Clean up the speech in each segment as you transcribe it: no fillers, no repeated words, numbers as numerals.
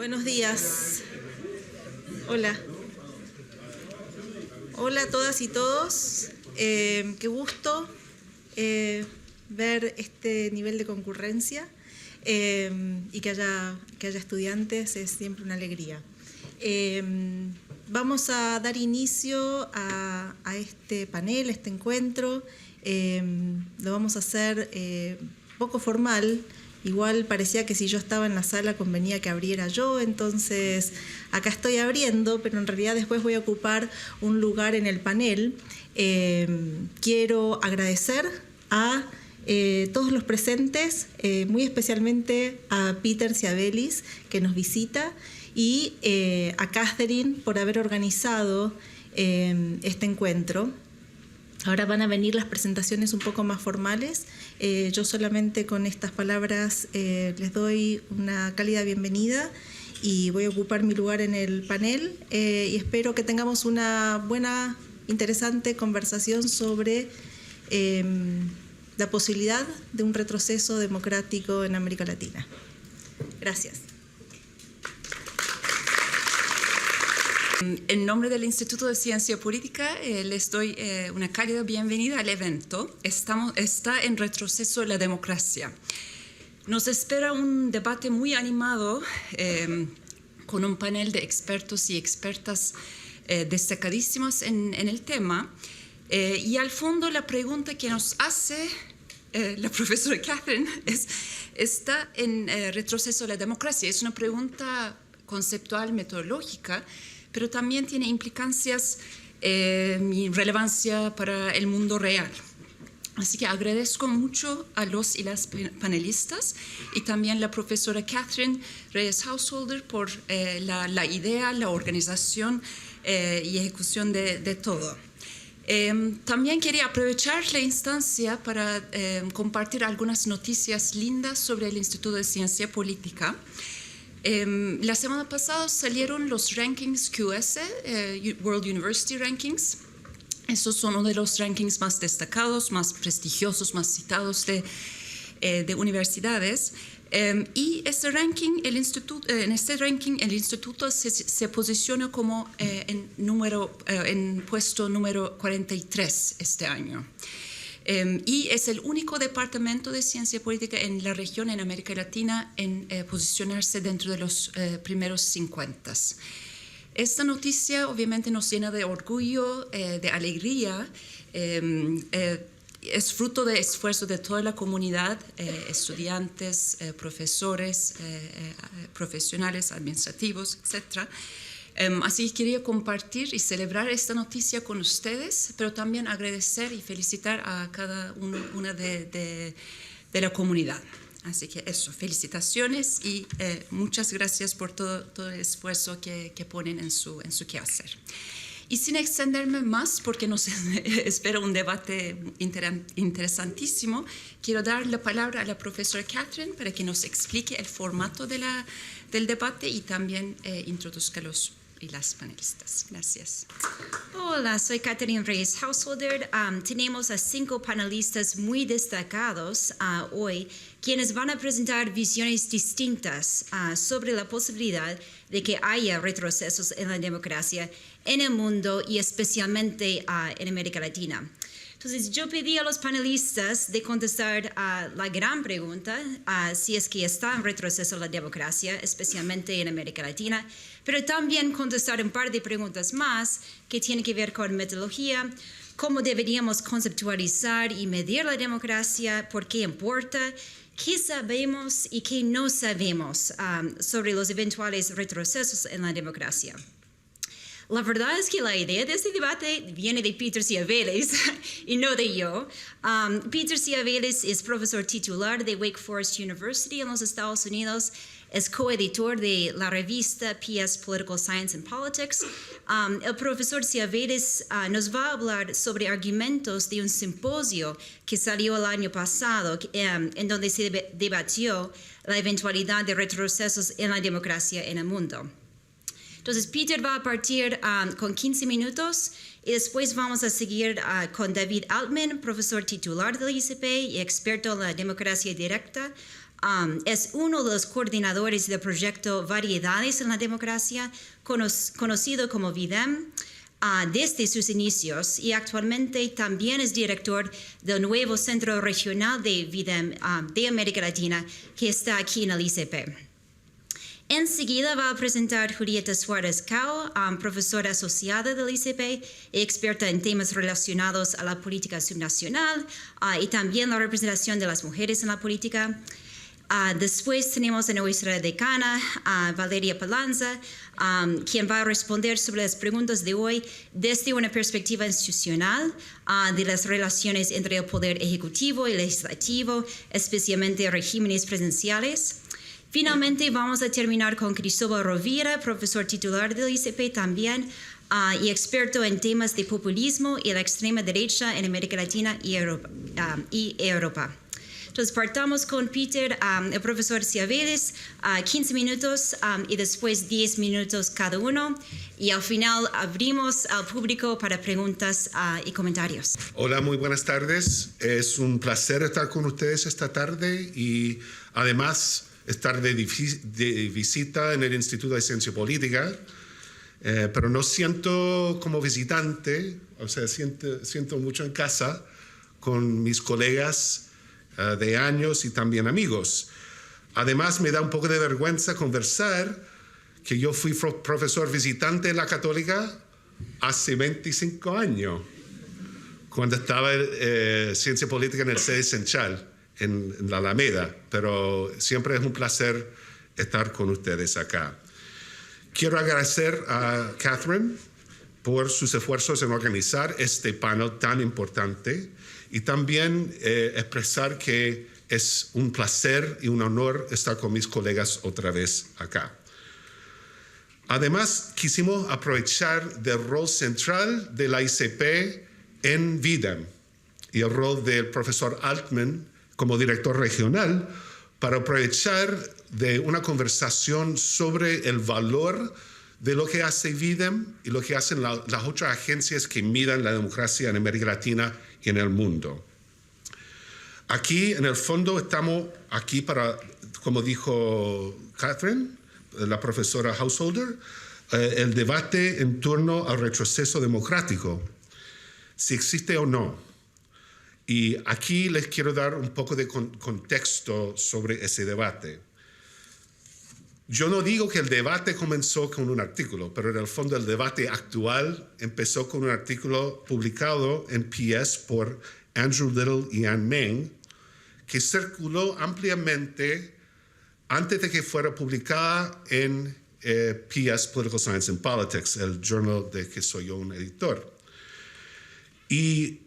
Buenos días. Hola. Hola a todas y todos. Qué gusto ver este nivel de concurrencia y que haya estudiantes, es siempre una alegría. Vamos a dar inicio a este panel, a este encuentro. Lo vamos a hacer poco formal. Igual parecía que si yo estaba en la sala convenía que abriera yo, entonces acá estoy abriendo, pero en realidad después voy a ocupar un lugar en el panel. Quiero agradecer a todos los presentes, muy especialmente a Peter Schiavellis, que nos visita, y a Catherine por haber organizado este encuentro. Ahora van a venir las presentaciones un poco más formales. Yo solamente con estas palabras les doy una cálida bienvenida y voy a ocupar mi lugar en el panel y espero que tengamos una buena, interesante conversación sobre la posibilidad de un retroceso democrático en América Latina. Gracias. En nombre del Instituto de Ciencia Política les doy una cálida bienvenida al evento. Está en retroceso la democracia. Nos espera un debate muy animado con un panel de expertos y expertas destacadísimos en el tema. Y al fondo la pregunta que nos hace la profesora Catherine es, ¿está en retroceso la democracia? Es una pregunta conceptual, metodológica, pero también tiene implicancias y relevancia para el mundo real. Así que agradezco mucho a los y las panelistas y también la profesora Catherine Reyes Householder por la idea, la organización y ejecución de todo. También quería aprovechar la instancia para compartir algunas noticias lindas sobre el Instituto de Ciencia Política. La semana pasada salieron los rankings QS, World University Rankings. Esos son uno de los rankings más destacados, más prestigiosos, más citados de universidades. Y en este ranking el instituto se posiciona como en puesto número 43 este año. Y es el único departamento de ciencia política en la región, en América Latina, en posicionarse dentro de los primeros 50. Esta noticia obviamente nos llena de orgullo, de alegría. Es fruto de esfuerzo de toda la comunidad, estudiantes, profesores, profesionales, administrativos, etc. Así que quería compartir y celebrar esta noticia con ustedes, pero también agradecer y felicitar a cada una de la comunidad. Así que eso, felicitaciones y muchas gracias por todo el esfuerzo que ponen en su quehacer. Y sin extenderme más, porque nos espera un debate interesantísimo, quiero dar la palabra a la profesora Catherine para que nos explique el formato del debate y también introduzca los y las panelistas. Gracias. Hola, soy Catherine Reyes Householder. Tenemos a 5 panelistas muy destacados hoy, quienes van a presentar visiones distintas sobre la posibilidad de que haya retrocesos en la democracia en el mundo y especialmente en América Latina. Entonces, yo pedí a los panelistas de contestar la gran pregunta, si es que está en retroceso la democracia, especialmente en América Latina, pero también contestar un par de preguntas más que tienen que ver con metodología, cómo deberíamos conceptualizar y medir la democracia, por qué importa, qué sabemos y qué no sabemos sobre los eventuales retrocesos en la democracia. La verdad es que la idea de este debate viene de Peter Schiavellis y no de yo. Peter Schiavellis es profesor titular de Wake Forest University en los Estados Unidos. Es coeditor de la revista PS Political Science and Politics. El profesor Schiavellis nos va a hablar sobre argumentos de un simposio que salió el año pasado, en donde se debatió la eventualidad de retrocesos en la democracia en el mundo. Entonces, Peter va a partir con 15 minutos y después vamos a seguir con David Altman, profesor titular del ICP y experto en la democracia directa. Es uno de los coordinadores del proyecto Variedades en la Democracia, conocido como VIDEM, desde sus inicios, y actualmente también es director del nuevo Centro Regional de VIDEM de América Latina, que está aquí en el ICP. Enseguida va a presentar Julieta Suárez Cao, profesora asociada del ICP, experta en temas relacionados a la política subnacional y también la representación de las mujeres en la política. Después tenemos a nuestra decana, Valeria Palanza, quien va a responder sobre las preguntas de hoy desde una perspectiva institucional de las relaciones entre el poder ejecutivo y legislativo, especialmente regímenes presidenciales. Finalmente vamos a terminar con Cristóbal Rovira, profesor titular del ICP también, y experto en temas de populismo y la extrema derecha en América Latina y Europa. Entonces partamos con Peter, el profesor Ciavelis, 15 minutos y después 10 minutos cada uno. Y al final abrimos al público para preguntas y comentarios. Hola, muy buenas tardes. Es un placer estar con ustedes esta tarde y además estar de visita en el Instituto de Ciencia Política, pero no siento como visitante, o sea, siento mucho en casa con mis colegas de años y también amigos. Además, me da un poco de vergüenza conversar que yo fui profesor visitante en la Católica hace 25 años, cuando estaba en Ciencia Política en el sede central, en la Alameda, pero siempre es un placer estar con ustedes acá. Quiero agradecer a Catherine por sus esfuerzos en organizar este panel tan importante y también expresar que es un placer y un honor estar con mis colegas otra vez acá. Además, quisimos aprovechar del rol central de la ICP en VIDEM y el rol del profesor Altman como director regional para aprovechar de una conversación sobre el valor de lo que hace VIDEM y lo que hacen las otras agencias que miran la democracia en América Latina y en el mundo. Aquí, en el fondo, estamos aquí para, como dijo Catherine, la profesora Householder, el debate en torno al retroceso democrático, si existe o no. Y aquí les quiero dar un poco de contexto sobre ese debate. Yo no digo que el debate comenzó con un artículo, pero en el fondo el debate actual empezó con un artículo publicado en PS por Andrew Little y Ann Meng, que circuló ampliamente antes de que fuera publicada en PS Political Science and Politics, el journal de que soy yo un editor. Y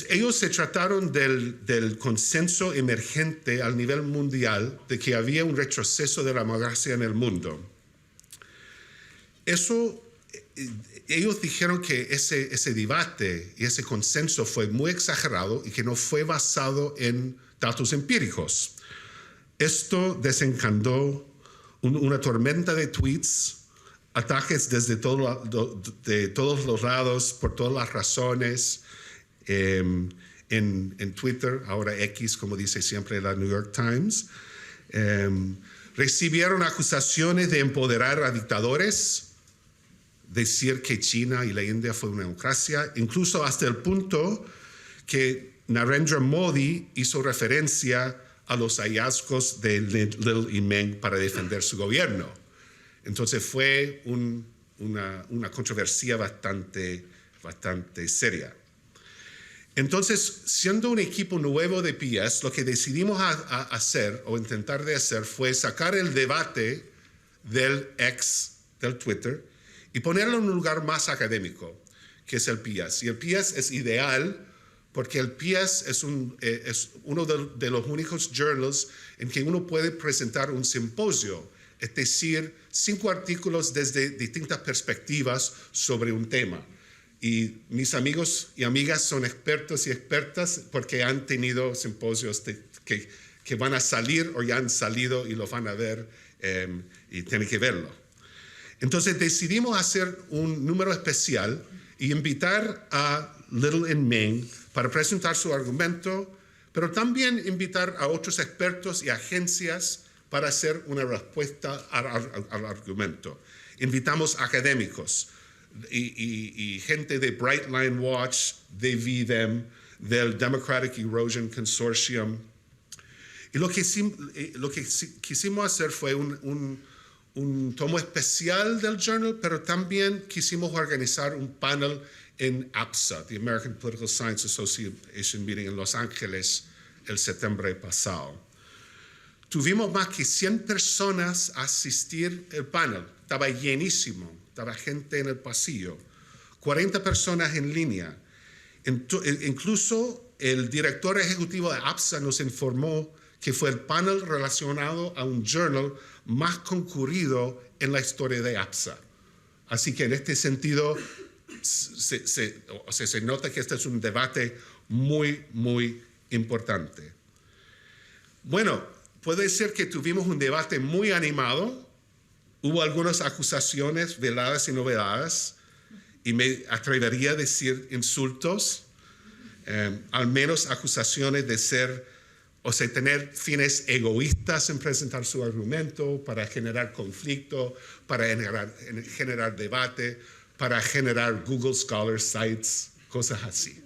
ellos se trataron del consenso emergente al nivel mundial de que había un retroceso de la democracia en el mundo. Ellos dijeron que ese debate y ese consenso fue muy exagerado y que no fue basado en datos empíricos. Esto desencadenó una tormenta de tweets, ataques desde de todos los lados, por todas las razones, en Twitter, ahora X, como dice siempre la New York Times. Recibieron acusaciones de empoderar a dictadores, decir que China y la India fue una democracia, incluso hasta el punto que Narendra Modi hizo referencia a los hallazgos de Little y Meng para defender su gobierno. Entonces fue una controversia bastante seria. Entonces, siendo un equipo nuevo de PS, lo que decidimos hacer o intentar de hacer fue sacar el debate del del Twitter, y ponerlo en un lugar más académico, que es el PS. Y el PS es ideal porque el PS es uno de los únicos journals en que uno puede presentar un simposio, es decir, 5 artículos desde distintas perspectivas sobre un tema. Y mis amigos y amigas son expertos y expertas porque han tenido simposios que van a salir o ya han salido y lo van a ver y tienen que verlo. Entonces decidimos hacer un número especial y invitar a Little y Meng para presentar su argumento, pero también invitar a otros expertos y agencias para hacer una respuesta al argumento. Invitamos académicos y gente de Brightline Watch, de VDEM, del Democratic Erosion Consortium. Y lo que quisimos hacer fue un tomo especial del journal, pero también quisimos organizar un panel en APSA, the American Political Science Association Meeting en Los Ángeles el septiembre pasado. Tuvimos más que 100 personas asistir al panel. Estaba llenísimo, estaba gente en el pasillo, 40 personas en línea. Incluso el director ejecutivo de APSA nos informó que fue el panel relacionado a un journal más concurrido en la historia de APSA. Así que en este sentido se nota que este es un debate muy, muy importante. Bueno, puede ser que tuvimos un debate muy animado, hubo algunas acusaciones veladas y no veladas, y me atrevería a decir insultos, al menos acusaciones de tener fines egoístas en presentar su argumento, para generar conflicto, para generar debate, para generar Google Scholar sites, cosas así.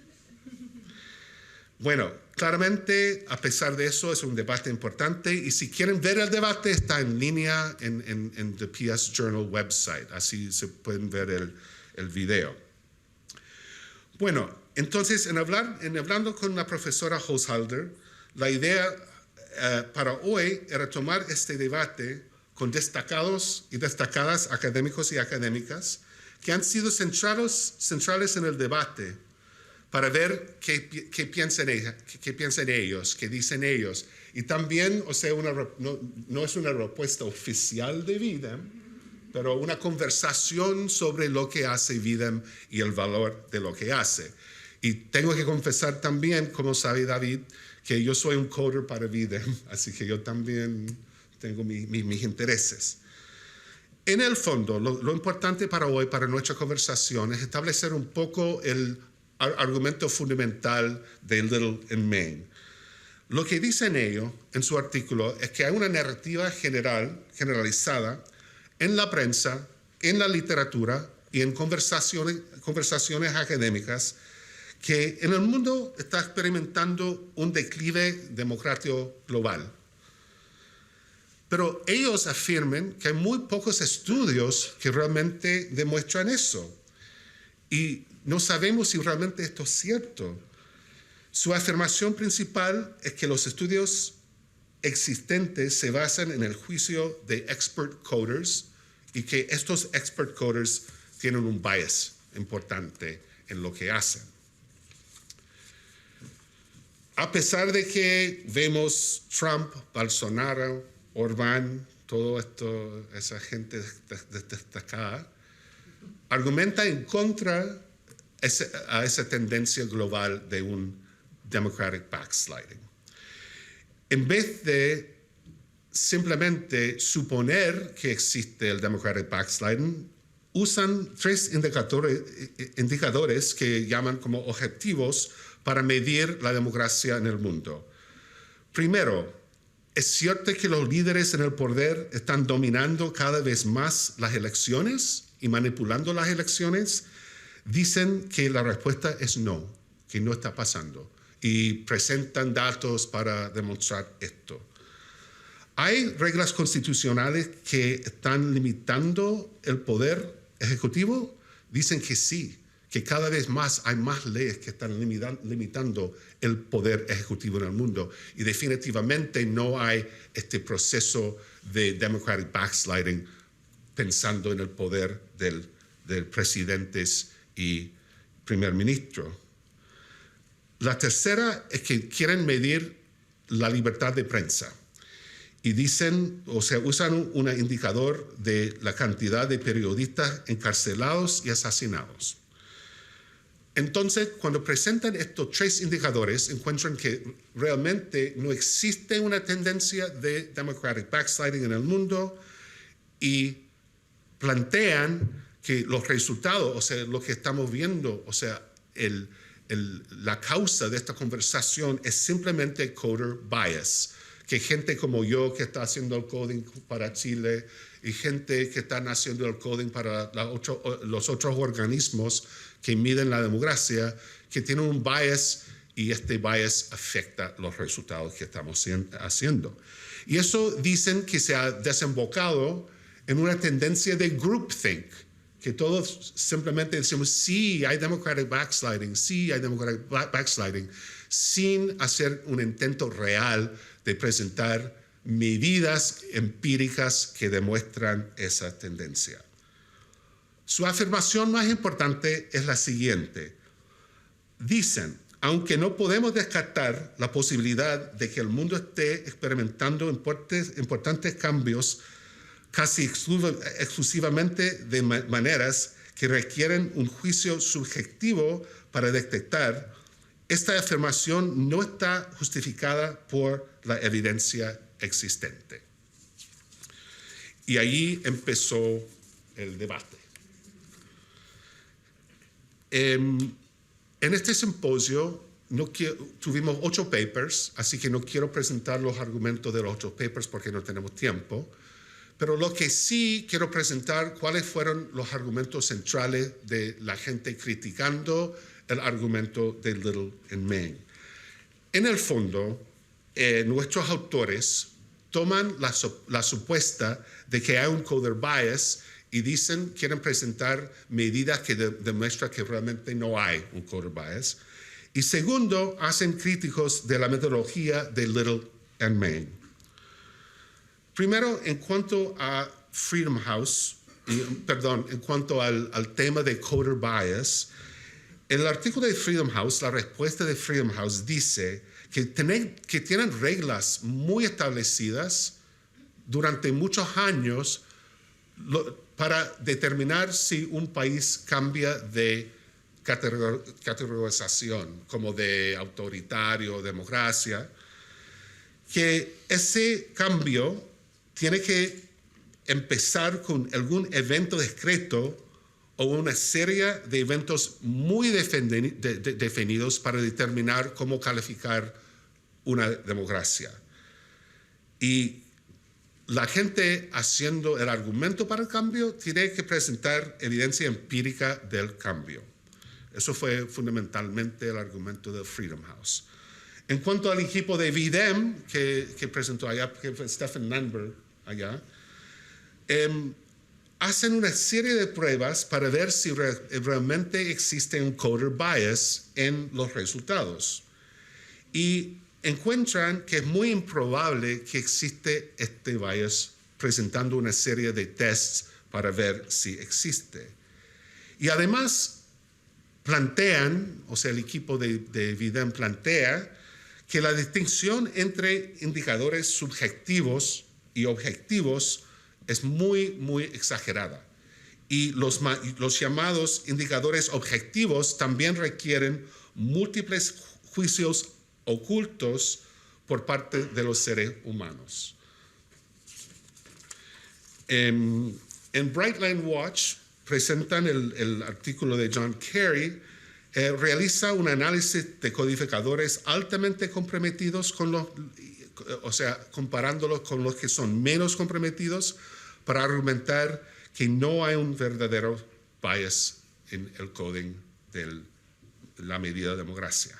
Bueno, claramente, a pesar de eso, es un debate importante, y si quieren ver el debate, está en línea en The PS Journal website, así se pueden ver el video. Bueno, entonces, hablando con la profesora Hoshalder, la idea para hoy era tomar este debate con destacados y destacadas académicos y académicas que han sido centrales en el debate, para ver qué piensan ellos, qué dicen ellos. Y también, no es una respuesta oficial de VDEM, pero una conversación sobre lo que hace VDEM y el valor de lo que hace. Y tengo que confesar también, como sabe David, que yo soy un coder para VDEM, así que yo también tengo mis intereses. En el fondo, lo importante para hoy, para nuestra conversación, es establecer un poco el argumento fundamental de Little and Maine. Lo que dicen ellos en su artículo es que hay una narrativa generalizada en la prensa, en la literatura y en conversaciones académicas, que en el mundo está experimentando un declive democrático global. Pero ellos afirman que hay muy pocos estudios que realmente demuestran eso. Y no sabemos si realmente esto es cierto. Su afirmación principal es que los estudios existentes se basan en el juicio de expert coders y que estos expert coders tienen un bias importante en lo que hacen. A pesar de que vemos Trump, Bolsonaro, Orbán, todo esto, esa gente destacada, argumenta en contra a esa tendencia global de un democratic backsliding. En vez de simplemente suponer que existe el democratic backsliding, usan 3 indicadores que llaman como objetivos para medir la democracia en el mundo. Primero, ¿es cierto que los líderes en el poder están dominando cada vez más las elecciones y manipulando las elecciones? Dicen que la respuesta es no, que no está pasando, y presentan datos para demostrar esto. ¿Hay reglas constitucionales que están limitando el poder ejecutivo? Dicen que sí, que cada vez más hay más leyes que están limitando el poder ejecutivo en el mundo, y definitivamente no hay este proceso de democratic backsliding pensando en el poder del presidentes y primer ministro. La tercera es que quieren medir la libertad de prensa y dicen, usan un indicador de la cantidad de periodistas encarcelados y asesinados. Entonces, cuando presentan estos 3 indicadores, encuentran que realmente no existe una tendencia de democratic backsliding en el mundo, y plantean que los resultados, lo que estamos viendo, el la causa de esta conversación es simplemente coder bias, que gente como yo que está haciendo el coding para Chile y gente que están haciendo el coding para los otros organismos que miden la democracia, que tienen un bias y este bias afecta los resultados que estamos haciendo. Y eso dicen que se ha desembocado en una tendencia de groupthink, que todos simplemente decimos, sí, hay democratic backsliding, sí, hay democratic backsliding, sin hacer un intento real de presentar medidas empíricas que demuestran esa tendencia. Su afirmación más importante es la siguiente. Dicen, aunque no podemos descartar la posibilidad de que el mundo esté experimentando importantes cambios casi exclusivamente de maneras que requieren un juicio subjetivo para detectar, esta afirmación no está justificada por la evidencia existente. Y allí empezó el debate. En este simposio tuvimos 8 papers, así que no quiero presentar los argumentos de los 8 papers porque no tenemos tiempo, pero lo que sí quiero presentar, cuáles fueron los argumentos centrales de la gente criticando el argumento de Little and Meng. En el fondo, nuestros autores toman la supuesta de que hay un coder bias y quieren presentar medidas que demuestran que realmente no hay un coder bias. Y segundo, hacen críticos de la metodología de Little and Meng. Primero, en cuanto a Freedom House, en cuanto al tema de coder bias, el artículo de Freedom House, la respuesta de Freedom House dice que tienen reglas muy establecidas durante muchos años para determinar si un país cambia de categorización, como de autoritario, democracia, que ese cambio tiene que empezar con algún evento discreto o una serie de eventos muy definidos para determinar cómo calificar una democracia. Y la gente haciendo el argumento para el cambio tiene que presentar evidencia empírica del cambio. Eso fue fundamentalmente el argumento de Freedom House. En cuanto al equipo de VDEM que presentó allá, que fue Stefan Landberg allá, hacen una serie de pruebas para ver si realmente existe un coder bias en los resultados. Y encuentran que es muy improbable que existe este bias, presentando una serie de tests para ver si existe. Y además plantean, o sea, el equipo de VDEM plantea que la distinción entre indicadores subjetivos y objetivos es muy, muy exagerada. Y los llamados indicadores objetivos también requieren múltiples juicios ocultos por parte de los seres humanos. En Brightline Watch presentan el artículo de John Kerry, realiza un análisis de codificadores altamente comprometidos comparándolos con los que son menos comprometidos para argumentar que no hay un verdadero bias en el coding de la medida de democracia.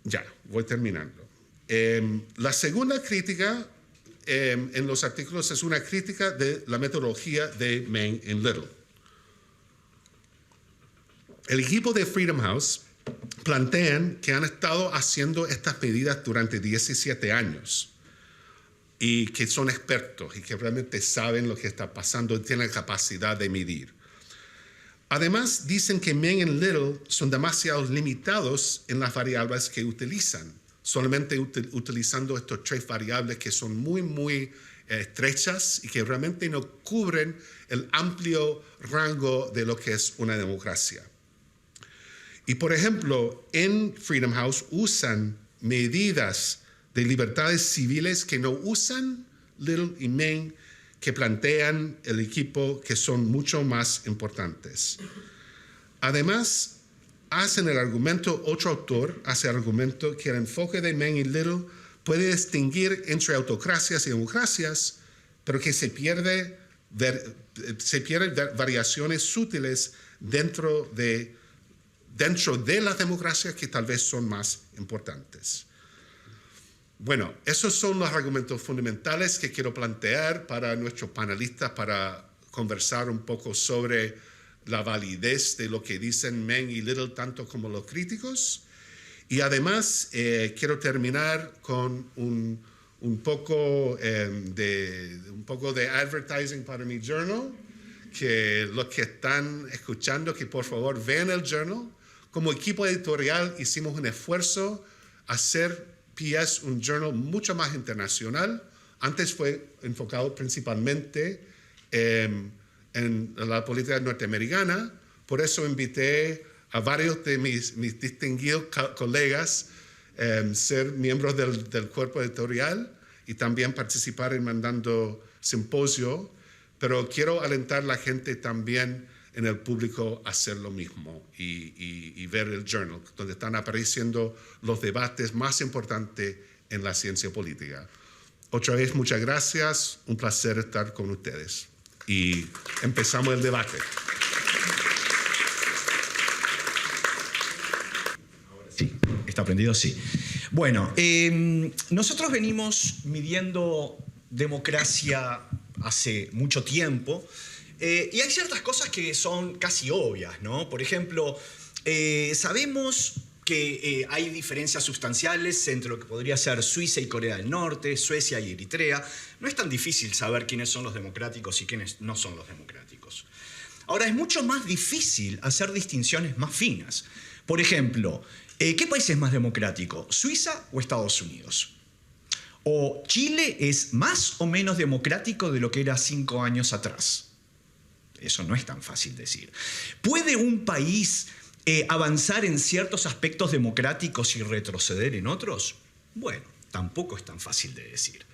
Ya, voy terminando. La segunda crítica en los artículos es una crítica de la metodología de Meng y Little. El equipo de Freedom House plantean que han estado haciendo estas medidas durante 17 años y que son expertos y que realmente saben lo que está pasando y tienen capacidad de medir. Además, dicen que Meng y Little son demasiado limitados en las variables que utilizan, solamente utilizando estos 3 variables que son muy, muy estrechas y que realmente no cubren el amplio rango de lo que es una democracia. Y por ejemplo, en Freedom House usan medidas de libertades civiles que no usan Little y Meng, que plantean el equipo que son mucho más importantes. Además, hacen el argumento, otro autor hace el argumento que el enfoque de Meng y Little puede distinguir entre autocracias y democracias, pero que se pierden variaciones sutiles dentro de las democracias que tal vez son más importantes. Bueno, esos son los argumentos fundamentales que quiero plantear para nuestros panelistas para conversar un poco sobre la validez de lo que dicen Meng y Little, tanto como los críticos. Y además quiero terminar con un poco de advertising para mi journal, que los que están escuchando, que por favor vean el journal. Como equipo editorial hicimos un esfuerzo a hacer PS un journal mucho más internacional. Antes fue enfocado principalmente en la política norteamericana. Por eso invité a varios de mis distinguidos colegas ser miembros del cuerpo editorial y también participar en mandando simposio. Pero quiero alentar a la gente también en el público a hacer lo mismo y ver el journal, donde están apareciendo los debates más importantes en la ciencia política. Otra vez, muchas gracias. Un placer estar con ustedes. Y empezamos el debate. Sí, ¿está prendido? Sí. Bueno, nosotros venimos midiendo democracia hace mucho tiempo. Y hay ciertas cosas que son casi obvias, ¿no? Por ejemplo, sabemos que hay diferencias sustanciales entre lo que podría ser Suiza y Corea del Norte, Suecia y Eritrea. No es tan difícil saber quiénes son los democráticos y quiénes no son los democráticos. Ahora, es mucho más difícil hacer distinciones más finas. Por ejemplo, ¿qué país es más democrático, Suiza o Estados Unidos? ¿O Chile es más o menos democrático de lo que era 5 años atrás? Eso no es tan fácil decir. ¿Puede un país avanzar en ciertos aspectos democráticos y retroceder en otros? Bueno, tampoco es tan fácil de decir.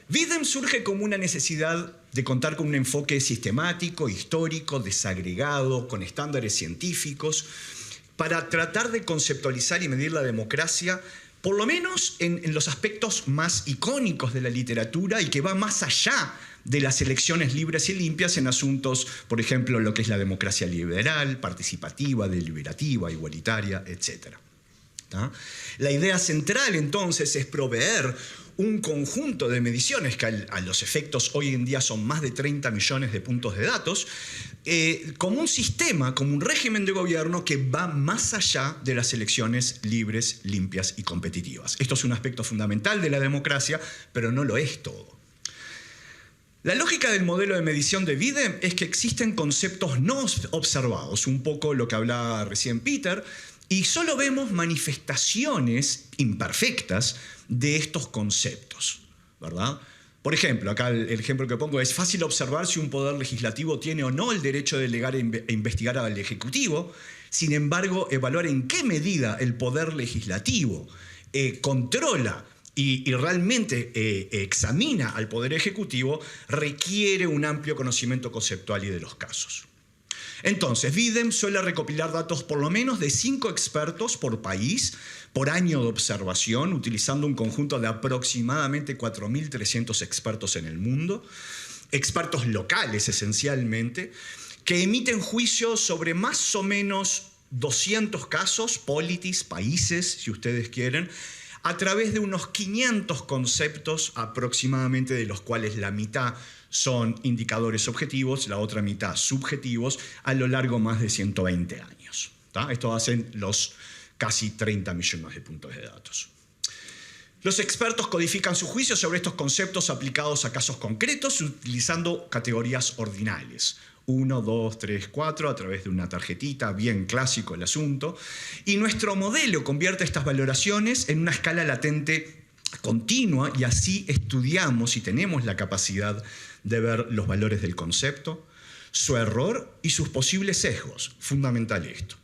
Videm surge como una necesidad de contar con un enfoque sistemático, histórico, desagregado, con estándares científicos, para tratar de conceptualizar y medir la democracia, por lo menos en los aspectos más icónicos de la literatura y que va más allá de las elecciones libres y limpias en asuntos, por ejemplo, lo que es la democracia liberal, participativa, deliberativa, igualitaria, etc. La idea central, entonces, es proveer un conjunto de mediciones que a los efectos hoy en día son más de 30 millones de puntos de datos, como un sistema, como un régimen de gobierno que va más allá de las elecciones libres, limpias y competitivas. Esto es un aspecto fundamental de la democracia, pero no lo es todo. La lógica del modelo de medición de Videm es que existen conceptos no observados, un poco lo que hablaba recién Peter, y solo vemos manifestaciones imperfectas de estos conceptos, ¿verdad? Por ejemplo, acá el ejemplo que pongo es fácil observar si un poder legislativo tiene o no el derecho de delegar e investigar al Ejecutivo. Sin embargo, evaluar en qué medida el poder legislativo controla y realmente examina al Poder Ejecutivo requiere un amplio conocimiento conceptual y de los casos. Entonces, Videm suele recopilar datos por lo menos de 5 expertos por país, por año de observación, utilizando un conjunto de aproximadamente 4.300 expertos en el mundo, expertos locales esencialmente, que emiten juicios sobre más o menos 200 casos, politis, países, si ustedes quieren, a través de unos 500 conceptos aproximadamente, de los cuales la mitad son indicadores objetivos, la otra mitad subjetivos, a lo largo más de 120 años. Esto hacen los casi 30 millones de puntos de datos. Los expertos codifican sus juicios sobre estos conceptos aplicados a casos concretos utilizando categorías ordinales. 1, 2, 3, 4, a través de una tarjetita, bien clásico el asunto. Y nuestro modelo convierte estas valoraciones en una escala latente continua y así estudiamos y tenemos la capacidad de ver los valores del concepto, su error y sus posibles sesgos. Fundamental esto.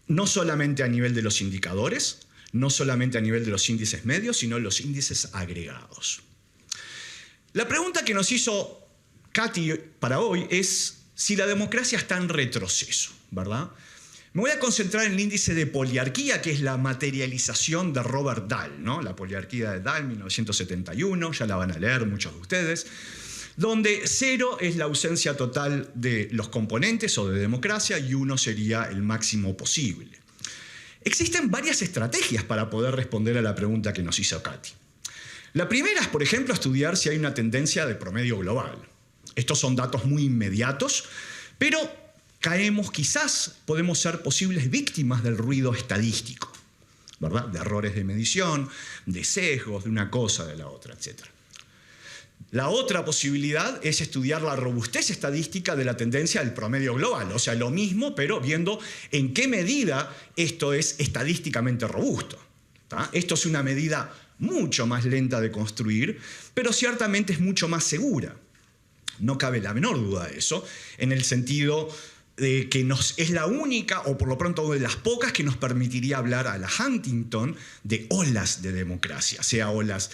No solamente a nivel de los indicadores, no solamente a nivel de los índices medios, sino los índices agregados. La pregunta que nos hizo Katy para hoy es si la democracia está en retroceso, ¿verdad? Me voy a concentrar en el índice de poliarquía, que es la materialización de Robert Dahl, ¿no? La poliarquía de Dahl, 1971, ya la van a leer muchos de ustedes, donde 0 es la ausencia total de los componentes o de democracia y 1 sería el máximo posible. Existen varias estrategias para poder responder a la pregunta que nos hizo Katy. La primera es, por ejemplo, estudiar si hay una tendencia de promedio global. Estos son datos muy inmediatos, pero quizás podemos ser posibles víctimas del ruido estadístico, ¿verdad? De errores de medición, de sesgos, de una cosa, de la otra, etc. La otra posibilidad es estudiar la robustez estadística de la tendencia del promedio global, o sea, lo mismo, pero viendo en qué medida esto es estadísticamente robusto. ¿Tá? Esto es una medida mucho más lenta de construir, pero ciertamente es mucho más segura. No cabe la menor duda de eso, en el sentido de que es la única, o por lo pronto de las pocas, que nos permitiría hablar a la Huntington de olas de democracia, sea olas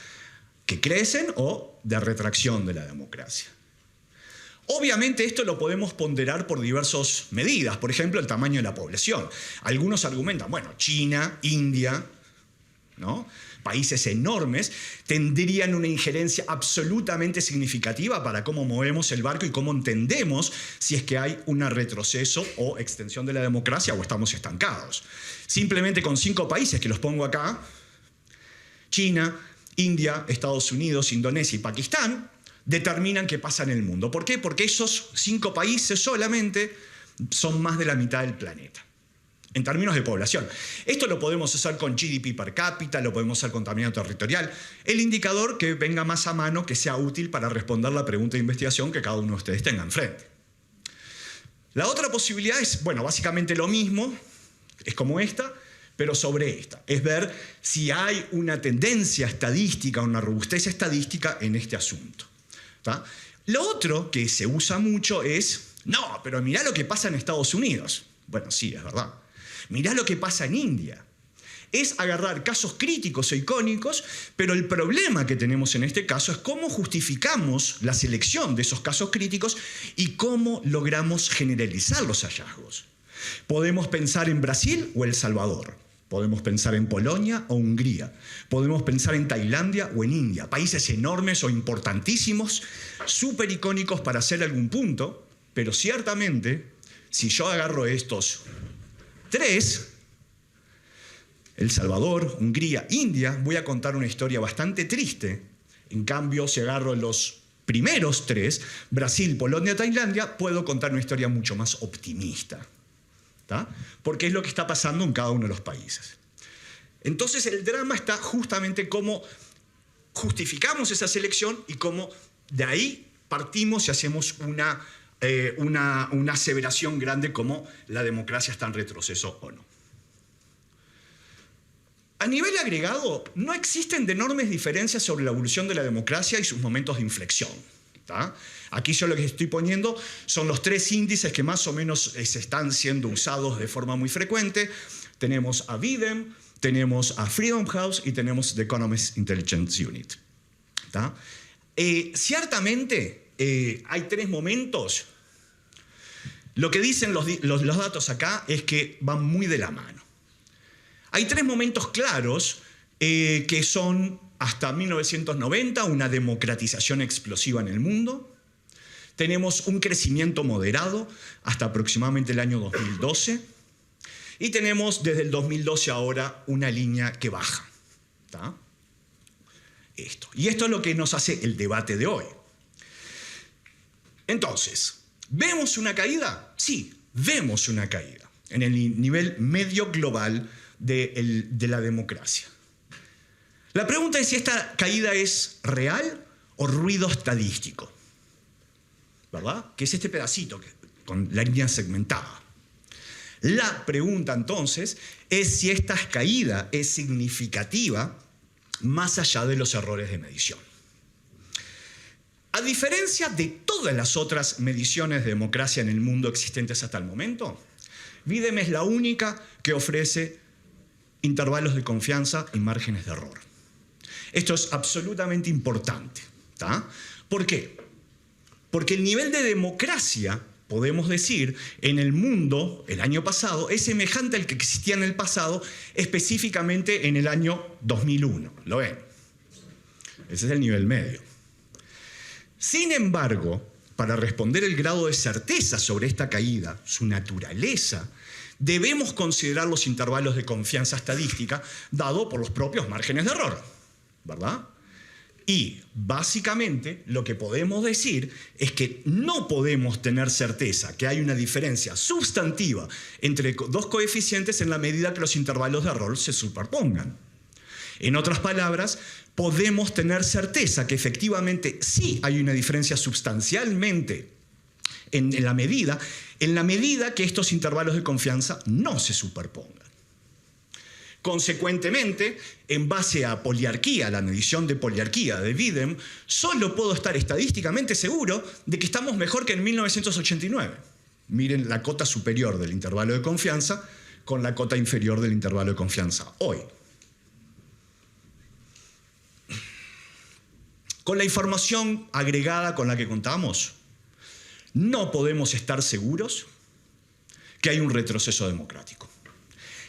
que crecen o de retracción de la democracia. Obviamente esto lo podemos ponderar por diversas medidas, por ejemplo, el tamaño de la población. Algunos argumentan, bueno, China, India, ¿no? Países enormes, tendrían una injerencia absolutamente significativa para cómo movemos el barco y cómo entendemos si es que hay un retroceso o extensión de la democracia o estamos estancados. Simplemente con 5 países que los pongo acá, China, India, Estados Unidos, Indonesia y Pakistán, determinan qué pasa en el mundo. ¿Por qué? Porque esos 5 países solamente son más de la mitad del planeta, en términos de población. Esto lo podemos hacer con GDP per cápita, lo podemos hacer con tamaño territorial. El indicador que venga más a mano, que sea útil para responder la pregunta de investigación que cada uno de ustedes tenga enfrente. La otra posibilidad es, bueno, básicamente lo mismo, es como esta, pero sobre esta. Es ver si hay una tendencia estadística, una robustez estadística en este asunto. ¿Tá? Lo otro que se usa mucho es, no, pero mirá lo que pasa en Estados Unidos. Bueno, sí, es verdad. Mirá lo que pasa en India. Es agarrar casos críticos e icónicos, pero el problema que tenemos en este caso es cómo justificamos la selección de esos casos críticos y cómo logramos generalizar los hallazgos. Podemos pensar en Brasil o El Salvador. Podemos pensar en Polonia o Hungría. Podemos pensar en Tailandia o en India. Países enormes o importantísimos, súper icónicos para hacer algún punto, pero ciertamente, si yo agarro estos 3, El Salvador, Hungría, India, voy a contar una historia bastante triste. En cambio, si agarro los primeros 3, Brasil, Polonia, Tailandia, puedo contar una historia mucho más optimista. ¿Tá? Porque es lo que está pasando en cada uno de los países. Entonces el drama está justamente cómo justificamos esa selección y cómo de ahí partimos y hacemos una aseveración grande como la democracia está en retroceso o no. A nivel agregado, no existen enormes diferencias sobre la evolución de la democracia y sus momentos de inflexión. ¿Tá? Aquí yo lo que estoy poniendo son los 3 índices que más o menos están siendo usados de forma muy frecuente. Tenemos a Videm, tenemos a Freedom House y tenemos The Economist Intelligence Unit. ¿Tá? Ciertamente hay 3 momentos. Lo que dicen los datos acá es que van muy de la mano. Hay 3 momentos claros que son hasta 1990 una democratización explosiva en el mundo. Tenemos un crecimiento moderado hasta aproximadamente el año 2012. Y tenemos desde el 2012 ahora una línea que baja. ¿Tá? Y esto es lo que nos hace el debate de hoy. Entonces, ¿vemos una caída? Sí, vemos una caída en el nivel medio global de la democracia. La pregunta es si esta caída es real o ruido estadístico, ¿verdad? Que es este pedacito con la línea segmentada. La pregunta entonces es si esta caída es significativa más allá de los errores de medición. A diferencia de todas las otras mediciones de democracia en el mundo existentes hasta el momento, Videm es la única que ofrece intervalos de confianza y márgenes de error. Esto es absolutamente importante. ¿Tá? ¿Por qué? Porque el nivel de democracia podemos decir, en el mundo, el año pasado, es semejante al que existía en el pasado, específicamente en el año 2001. ¿Lo ven? Ese es el nivel medio. Sin embargo, para responder el grado de certeza sobre esta caída, su naturaleza, debemos considerar los intervalos de confianza estadística dado por los propios márgenes de error, ¿verdad? Y básicamente lo que podemos decir es que no podemos tener certeza que hay una diferencia sustantiva entre dos coeficientes en la medida que los intervalos de error se superpongan. En otras palabras, podemos tener certeza que efectivamente sí hay una diferencia sustancialmente en la medida que estos intervalos de confianza no se superpongan. Consecuentemente, en base a poliarquía, la medición de poliarquía de Bidem, solo puedo estar estadísticamente seguro de que estamos mejor que en 1989. Miren la cota superior del intervalo de confianza con la cota inferior del intervalo de confianza hoy. Con la información agregada con la que contamos, no podemos estar seguros que hay un retroceso democrático.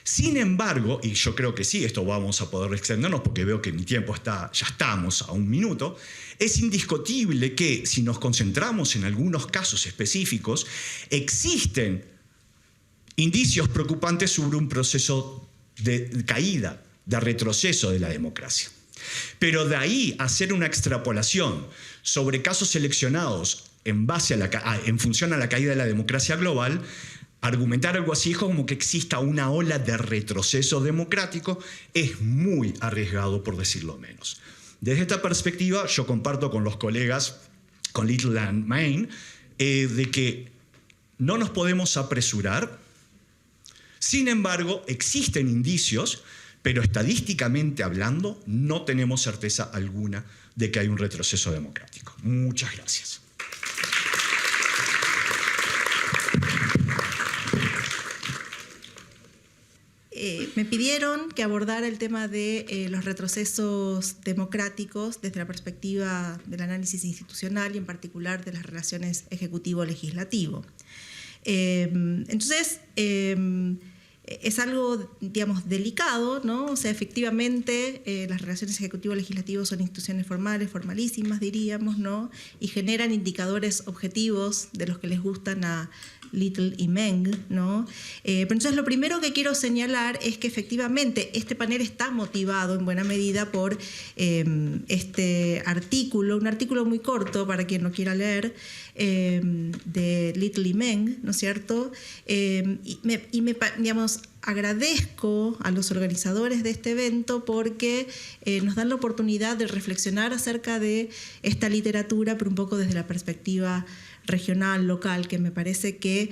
Sin embargo, y yo creo que sí, esto vamos a poder extendernos porque veo que mi tiempo ya estamos a 1 minuto, es indiscutible que si nos concentramos en algunos casos específicos, existen indicios preocupantes sobre un proceso de caída, de retroceso de la democracia. Pero de ahí a hacer una extrapolación sobre casos seleccionados en función a la caída de la democracia global, argumentar algo así como que exista una ola de retroceso democrático es muy arriesgado, por decirlo menos. Desde esta perspectiva, yo comparto con los colegas, con Little and Main, de que no nos podemos apresurar. Sin embargo, existen indicios, pero estadísticamente hablando, no tenemos certeza alguna de que hay un retroceso democrático. Muchas gracias. Me pidieron que abordara el tema de los retrocesos democráticos desde la perspectiva del análisis institucional y en particular de las relaciones ejecutivo-legislativo. Entonces, es algo, digamos, delicado, ¿no? O sea, efectivamente, las relaciones ejecutivo-legislativo son instituciones formales, formalísimas, diríamos, ¿no? Y generan indicadores objetivos de los que les gustan a Little y Meng, ¿no? Pero entonces lo primero que quiero señalar es que efectivamente este panel está motivado en buena medida por este artículo, un artículo muy corto para quien no quiera leer, de Little y Meng, ¿no es cierto? Digamos, agradezco a los organizadores de este evento porque nos dan la oportunidad de reflexionar acerca de esta literatura, pero un poco desde la perspectiva regional, local, que me parece que,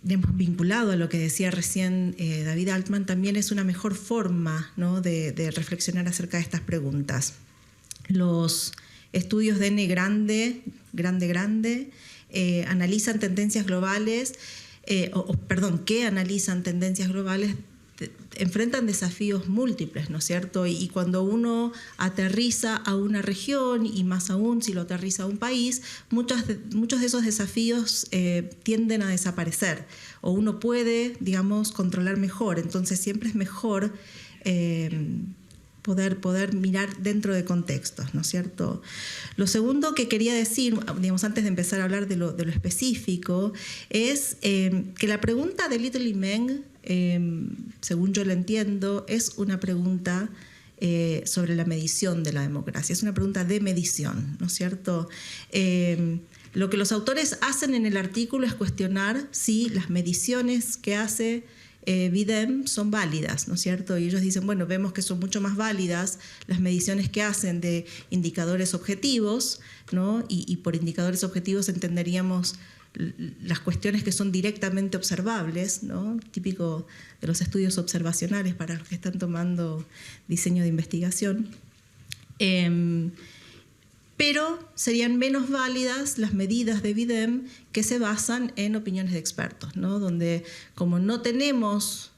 digamos, vinculado a lo que decía recién David Altman, también es una mejor forma, ¿no?, de reflexionar acerca de estas preguntas. Los estudios de N grande, analizan tendencias globales, que analizan tendencias globales, enfrentan desafíos múltiples, ¿no es cierto? Y cuando uno aterriza a una región, y más aún si lo aterriza a un país, muchos de esos desafíos tienden a desaparecer, o uno puede, digamos, controlar mejor. Entonces siempre es mejor poder mirar dentro de contextos, ¿no es cierto? Lo segundo que quería decir, digamos, antes de empezar a hablar de lo específico, es que la pregunta de Little y Meng, según yo lo entiendo, es una pregunta sobre la medición de la democracia, es una pregunta de medición, ¿no es cierto? Lo que los autores hacen en el artículo es cuestionar si las mediciones que hace Bidem son válidas, ¿no es cierto? Y ellos dicen, bueno, vemos que son mucho más válidas las mediciones que hacen de indicadores objetivos, ¿no? Y por indicadores objetivos entenderíamos las cuestiones que son directamente observables, ¿no? Típico de los estudios observacionales para los que están tomando diseño de investigación. Pero serían menos válidas las medidas de Bidem que se basan en opiniones de expertos, ¿no? Donde, como no tenemos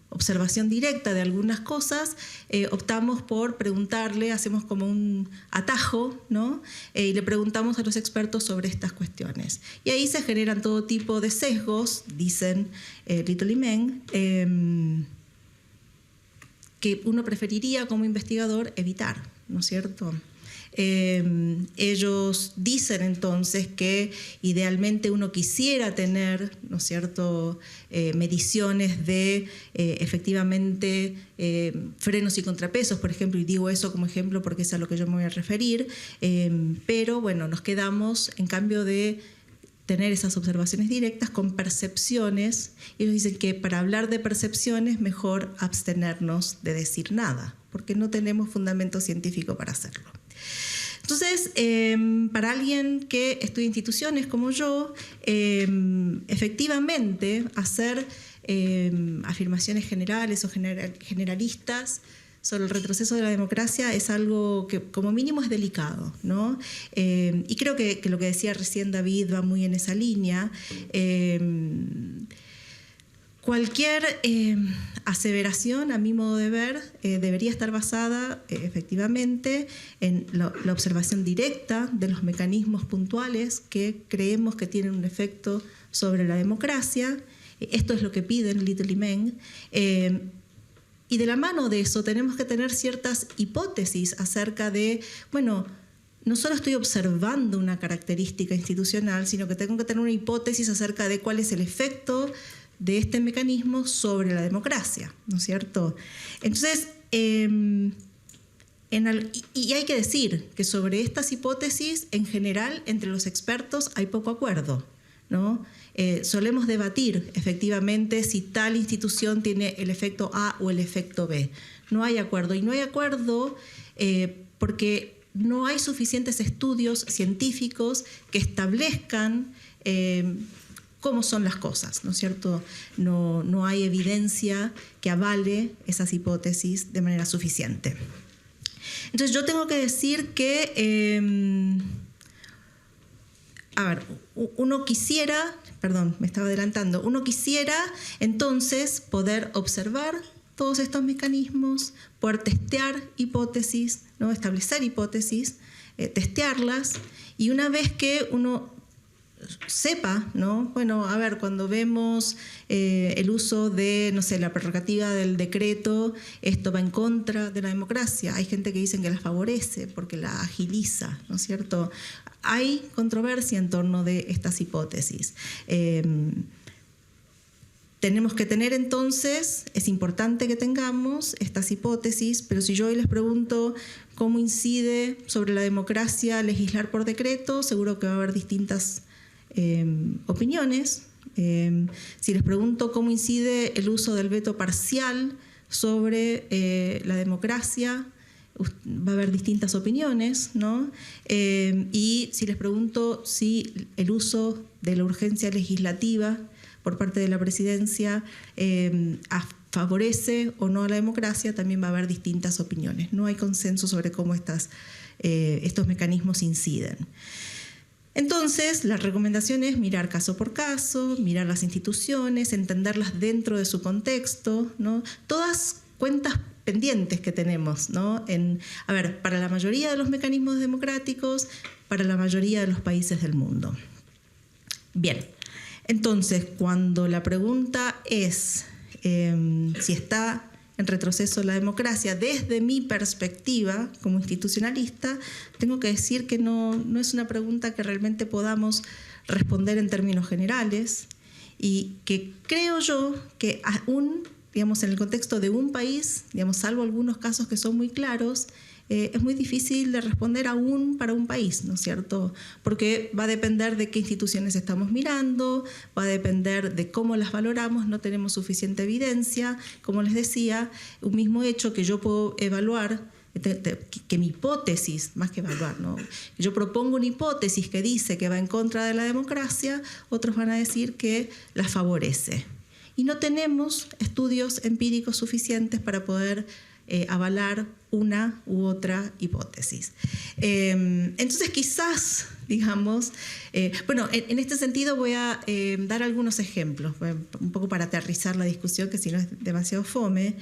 observación directa de algunas cosas, optamos por preguntarle, hacemos como un atajo, ¿no? Y le preguntamos a los expertos sobre estas cuestiones. Y ahí se generan todo tipo de sesgos, dicen Little y Meng, que uno preferiría como investigador evitar, ¿no es cierto? Ellos dicen entonces que idealmente uno quisiera tener, ¿no es cierto?, mediciones de efectivamente frenos y contrapesos, por ejemplo, y digo eso como ejemplo porque es a lo que yo me voy a referir, pero bueno, nos quedamos en cambio de tener esas observaciones directas con percepciones. Y ellos dicen que para hablar de percepciones mejor abstenernos de decir nada, porque no tenemos fundamento científico para hacerlo. Entonces, para alguien que estudia instituciones como yo, efectivamente hacer afirmaciones generales o generalistas sobre el retroceso de la democracia es algo que como mínimo es delicado, ¿no? Y creo que lo que decía recién David va muy en esa línea. Cualquier aseveración, a mi modo de ver, debería estar basada efectivamente en la observación directa de los mecanismos puntuales que creemos que tienen un efecto sobre la democracia. Esto es lo que piden Little y Meng. Y de la mano de eso tenemos que tener ciertas hipótesis acerca de, bueno, no solo estoy observando una característica institucional, sino que tengo que tener una hipótesis acerca de cuál es el efecto de este mecanismo sobre la democracia, ¿no es cierto? Entonces, y hay que decir que sobre estas hipótesis, en general, entre los expertos hay poco acuerdo, ¿no? Solemos debatir, efectivamente, si tal institución tiene el efecto A o el efecto B. No hay acuerdo, y no hay acuerdo porque no hay suficientes estudios científicos que establezcan cómo son las cosas, ¿no es cierto? No hay evidencia que avale esas hipótesis de manera suficiente. Entonces yo tengo que decir que, uno quisiera entonces poder observar todos estos mecanismos, poder testear hipótesis, ¿no? Establecer hipótesis, testearlas, y una vez que uno sepa, ¿no? Bueno, a ver, cuando vemos el uso de, no sé, la prerrogativa del decreto, esto va en contra de la democracia. Hay gente que dice que la favorece porque la agiliza, ¿no es cierto? Hay controversia en torno de estas hipótesis. Tenemos que tener entonces, es importante que tengamos estas hipótesis, pero si yo hoy les pregunto cómo incide sobre la democracia legislar por decreto, seguro que va a haber distintas opiniones. Si les pregunto cómo incide el uso del veto parcial sobre la democracia, va a haber distintas opiniones, ¿no? Y si les pregunto si el uso de la urgencia legislativa por parte de la presidencia favorece o no a la democracia, también va a haber distintas opiniones. No hay consenso sobre cómo estos mecanismos inciden. Entonces, la recomendación es mirar caso por caso, mirar las instituciones, entenderlas dentro de su contexto, ¿no? Todas cuentas pendientes que tenemos, ¿no? Para la mayoría de los mecanismos democráticos, para la mayoría de los países del mundo. Bien, entonces, cuando la pregunta es si está en retroceso la democracia, desde mi perspectiva como institucionalista, tengo que decir que no es una pregunta que realmente podamos responder en términos generales, y que creo yo que aún, digamos, en el contexto de un país, digamos, salvo algunos casos que son muy claros, es muy difícil de responder aún para un país, ¿no es cierto? Porque va a depender de qué instituciones estamos mirando, va a depender de cómo las valoramos, no tenemos suficiente evidencia. Como les decía, un mismo hecho que yo puedo evaluar, que mi hipótesis, más que evaluar, ¿no? Yo propongo una hipótesis que dice que va en contra de la democracia, otros van a decir que la favorece. Y no tenemos estudios empíricos suficientes para poder avalar una u otra hipótesis. Entonces quizás, digamos, bueno, en este sentido voy a dar algunos ejemplos, un poco para aterrizar la discusión, que si no es demasiado fome.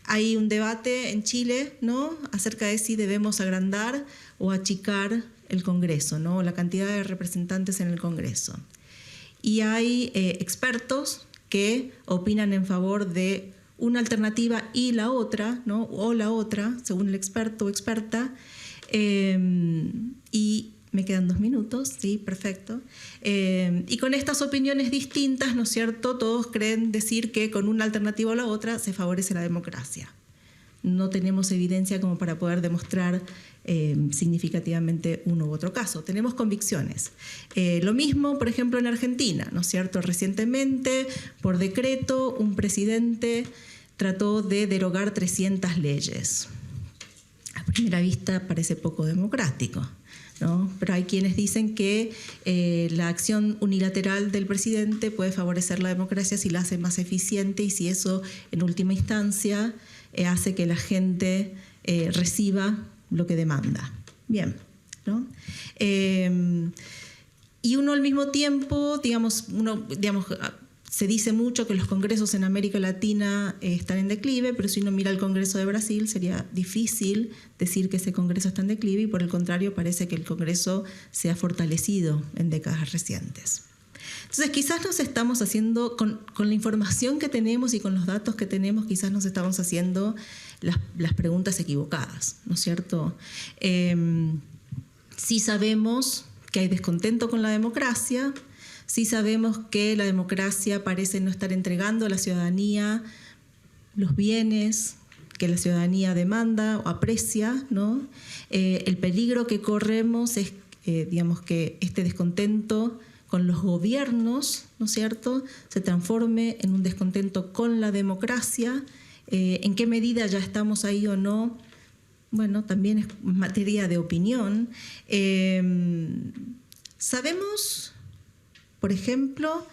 Hay un debate en Chile, ¿no?, acerca de si debemos agrandar o achicar el Congreso, ¿no?, la cantidad de representantes en el Congreso. Y hay expertos que opinan en favor de una alternativa y la otra, ¿no?, o la otra, según el experto o experta. Y me quedan 2 minutos, sí, perfecto. Y con estas opiniones distintas, ¿no es cierto?, todos creen decir que con una alternativa o la otra se favorece la democracia. No tenemos evidencia como para poder demostrar significativamente uno u otro caso. Tenemos convicciones. Lo mismo, por ejemplo, en Argentina, ¿no es cierto? Recientemente, por decreto, un presidente trató de derogar 300 leyes. A primera vista parece poco democrático, ¿no? Pero hay quienes dicen que la acción unilateral del presidente puede favorecer la democracia si la hace más eficiente y si eso, en última instancia, hace que la gente reciba lo que demanda. Bien, ¿no? Y uno al mismo tiempo, digamos, se dice mucho que los congresos en América Latina están en declive, pero si uno mira el Congreso de Brasil sería difícil decir que ese Congreso está en declive, y por el contrario parece que el Congreso se ha fortalecido en décadas recientes. Entonces quizás nos estamos haciendo, con la información que tenemos y con los datos que tenemos, quizás nos estamos haciendo las preguntas equivocadas, ¿no es cierto? Sí sabemos que hay descontento con la democracia. Sí sabemos que la democracia parece no estar entregando a la ciudadanía los bienes que la ciudadanía demanda o aprecia, ¿no? El peligro que corremos es, digamos, que este descontento con los gobiernos, ¿no es cierto?, se transforme en un descontento con la democracia. ¿En qué medida ya estamos ahí o no? Bueno, también es materia de opinión. Sabemos, por ejemplo,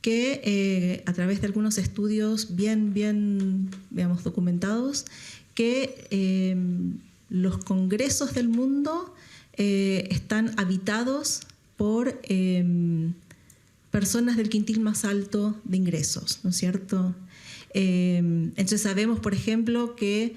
que a través de algunos estudios bien digamos, documentados, que los congresos del mundo están habitados por personas del quintil más alto de ingresos, ¿no es cierto? Entonces sabemos, por ejemplo, que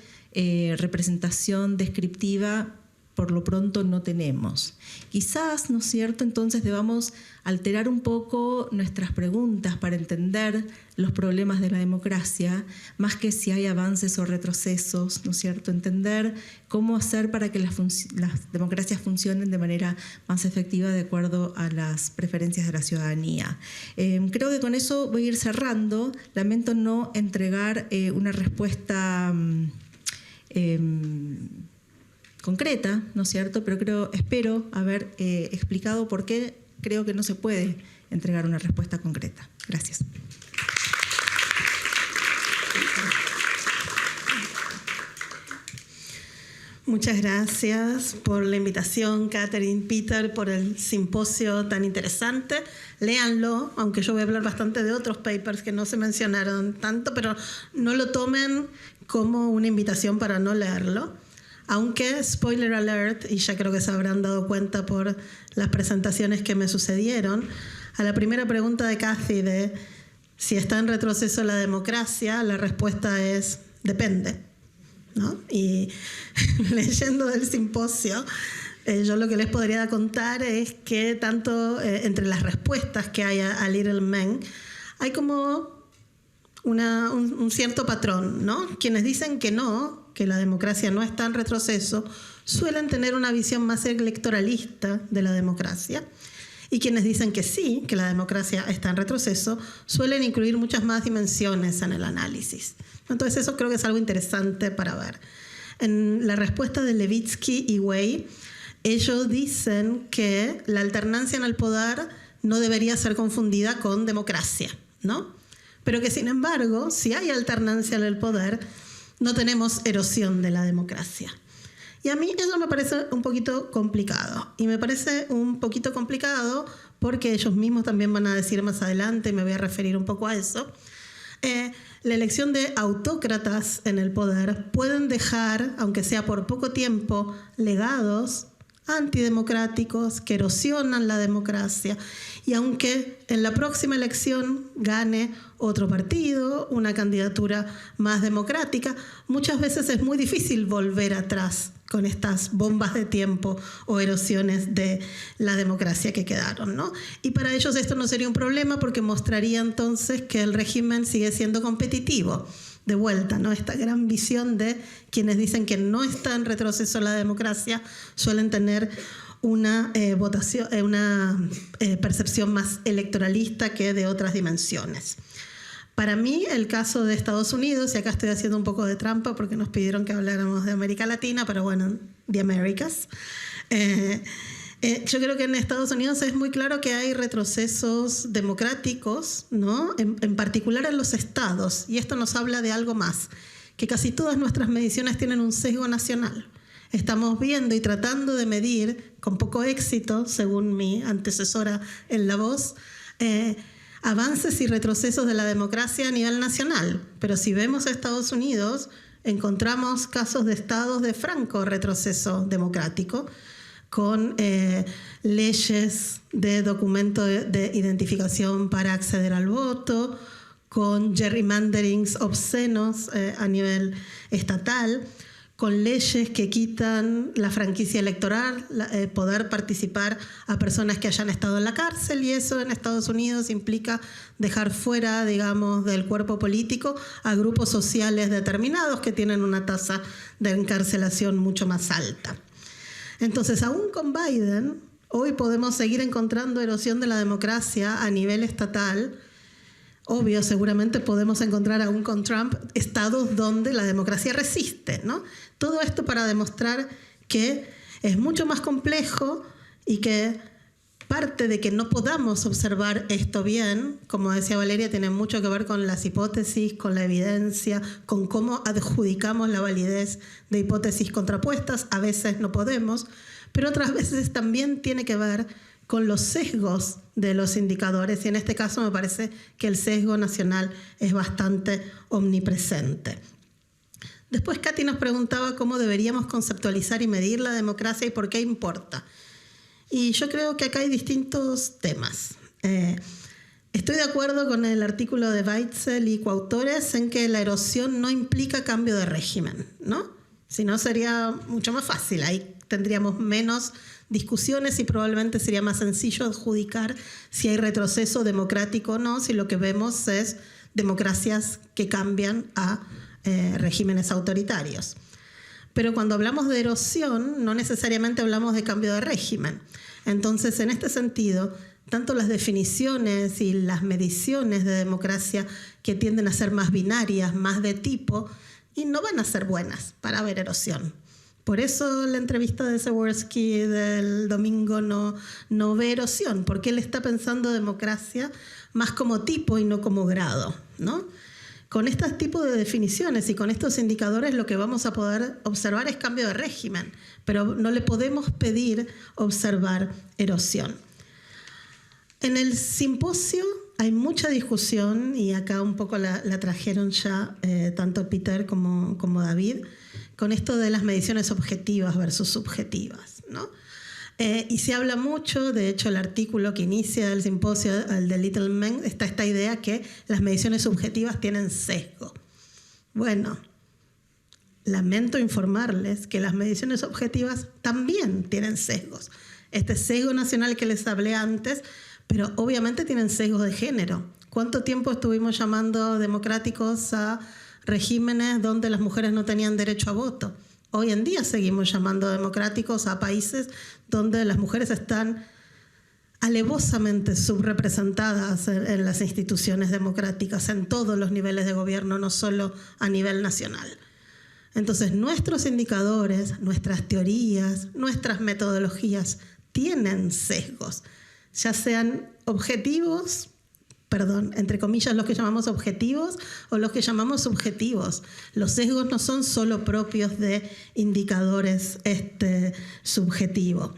representación descriptiva por lo pronto no tenemos. Quizás, ¿no es cierto?, entonces debamos alterar un poco nuestras preguntas para entender los problemas de la democracia, más que si hay avances o retrocesos, ¿no es cierto?, entender cómo hacer para que las democracias funcionen de manera más efectiva de acuerdo a las preferencias de la ciudadanía. Creo que con eso voy a ir cerrando. Lamento no entregar una respuesta concreta, ¿no es cierto?, pero espero haber explicado por qué creo que no se puede entregar una respuesta concreta. Gracias. Muchas gracias por la invitación, Catherine, Peter, por el simposio tan interesante. Léanlo, aunque yo voy a hablar bastante de otros papers que no se mencionaron tanto, pero no lo tomen como una invitación para no leerlo. Aunque, spoiler alert, y ya creo que se habrán dado cuenta por las presentaciones que me sucedieron, a la primera pregunta de Cathy de si está en retroceso la democracia, la respuesta es depende, ¿no? Y leyendo del simposio, yo lo que les podría contar es que tanto entre las respuestas que hay a Little Men, hay como un cierto patrón, ¿no? Quienes dicen que no, que la democracia no está en retroceso, suelen tener una visión más electoralista de la democracia. Y quienes dicen que sí, que la democracia está en retroceso, suelen incluir muchas más dimensiones en el análisis. Entonces eso creo que es algo interesante para ver. En la respuesta de Levitsky y Wei, ellos dicen que la alternancia en el poder no debería ser confundida con democracia, ¿no? Pero que sin embargo, si hay alternancia en el poder, no tenemos erosión de la democracia. Y a mí eso me parece un poquito complicado. Y me parece un poquito complicado porque ellos mismos también van a decir más adelante, me voy a referir un poco a eso, la elección de autócratas en el poder pueden dejar, aunque sea por poco tiempo, legados antidemocráticos que erosionan la democracia. Y aunque en la próxima elección gane otro partido, una candidatura más democrática, muchas veces es muy difícil volver atrás con estas bombas de tiempo o erosiones de la democracia que quedaron, ¿no? Y para ellos esto no sería un problema porque mostraría entonces que el régimen sigue siendo competitivo. De vuelta, ¿no? Esta gran visión de quienes dicen que no está en retroceso la democracia suelen tener una percepción más electoralista que de otras dimensiones. Para mí, el caso de Estados Unidos, y acá estoy haciendo un poco de trampa porque nos pidieron que habláramos de América Latina, pero bueno, the Americas. Yo creo que en Estados Unidos es muy claro que hay retrocesos democráticos, ¿no? En particular en los estados, y esto nos habla de algo más, que casi todas nuestras mediciones tienen un sesgo nacional. Estamos viendo y tratando de medir, con poco éxito, según mi antecesora en La Voz, avances y retrocesos de la democracia a nivel nacional. Pero si vemos a Estados Unidos, encontramos casos de estados de franco retroceso democrático, con leyes de documento de identificación para acceder al voto, con gerrymanderings obscenos a nivel estatal, con leyes que quitan la franquicia electoral, poder participar a personas que hayan estado en la cárcel, y eso en Estados Unidos implica dejar fuera, digamos, del cuerpo político a grupos sociales determinados que tienen una tasa de encarcelación mucho más alta. Entonces, aún con Biden, hoy podemos seguir encontrando erosión de la democracia a nivel estatal. Obvio, seguramente podemos encontrar aún con Trump estados donde la democracia resiste, ¿no? Todo esto para demostrar que es mucho más complejo y que parte de que no podamos observar esto bien, como decía Valeria, tiene mucho que ver con las hipótesis, con la evidencia, con cómo adjudicamos la validez de hipótesis contrapuestas. A veces no podemos, pero otras veces también tiene que ver con los sesgos de los indicadores, y en este caso me parece que el sesgo nacional es bastante omnipresente. Después Katy nos preguntaba cómo deberíamos conceptualizar y medir la democracia y por qué importa. Y yo creo que acá hay distintos temas. Estoy de acuerdo con el artículo de Weitzel y coautores en que la erosión no implica cambio de régimen, ¿no? Si no, sería mucho más fácil. Ahí tendríamos menos discusiones y probablemente sería más sencillo adjudicar si hay retroceso democrático o no, si lo que vemos es democracias que cambian a regímenes autoritarios. Pero cuando hablamos de erosión, no necesariamente hablamos de cambio de régimen. Entonces, en este sentido, tanto las definiciones y las mediciones de democracia que tienden a ser más binarias, más de tipo, y no van a ser buenas para ver erosión. Por eso la entrevista de Zeworski del domingo no ve erosión, porque él está pensando democracia más como tipo y no como grado, ¿no? Con estos tipos de definiciones y con estos indicadores lo que vamos a poder observar es cambio de régimen, pero no le podemos pedir observar erosión. En el simposio hay mucha discusión, y acá un poco la trajeron ya tanto Peter como David, con esto de las mediciones objetivas versus subjetivas, ¿no? Y se habla mucho, de hecho el artículo que inicia el simposio, el de Littleman, está esta idea que las mediciones subjetivas tienen sesgo. Bueno, lamento informarles que las mediciones objetivas también tienen sesgos. Este sesgo nacional que les hablé antes, pero obviamente tienen sesgos de género. ¿Cuánto tiempo estuvimos llamando democráticos a regímenes donde las mujeres no tenían derecho a voto? Hoy en día seguimos llamando democráticos a países donde las mujeres están alevosamente subrepresentadas en las instituciones democráticas, en todos los niveles de gobierno, no solo a nivel nacional. Entonces, nuestros indicadores, nuestras teorías, nuestras metodologías tienen sesgos, ya sean objetivos, entre comillas, los que llamamos objetivos o los que llamamos subjetivos. Los sesgos no son solo propios de indicadores subjetivos.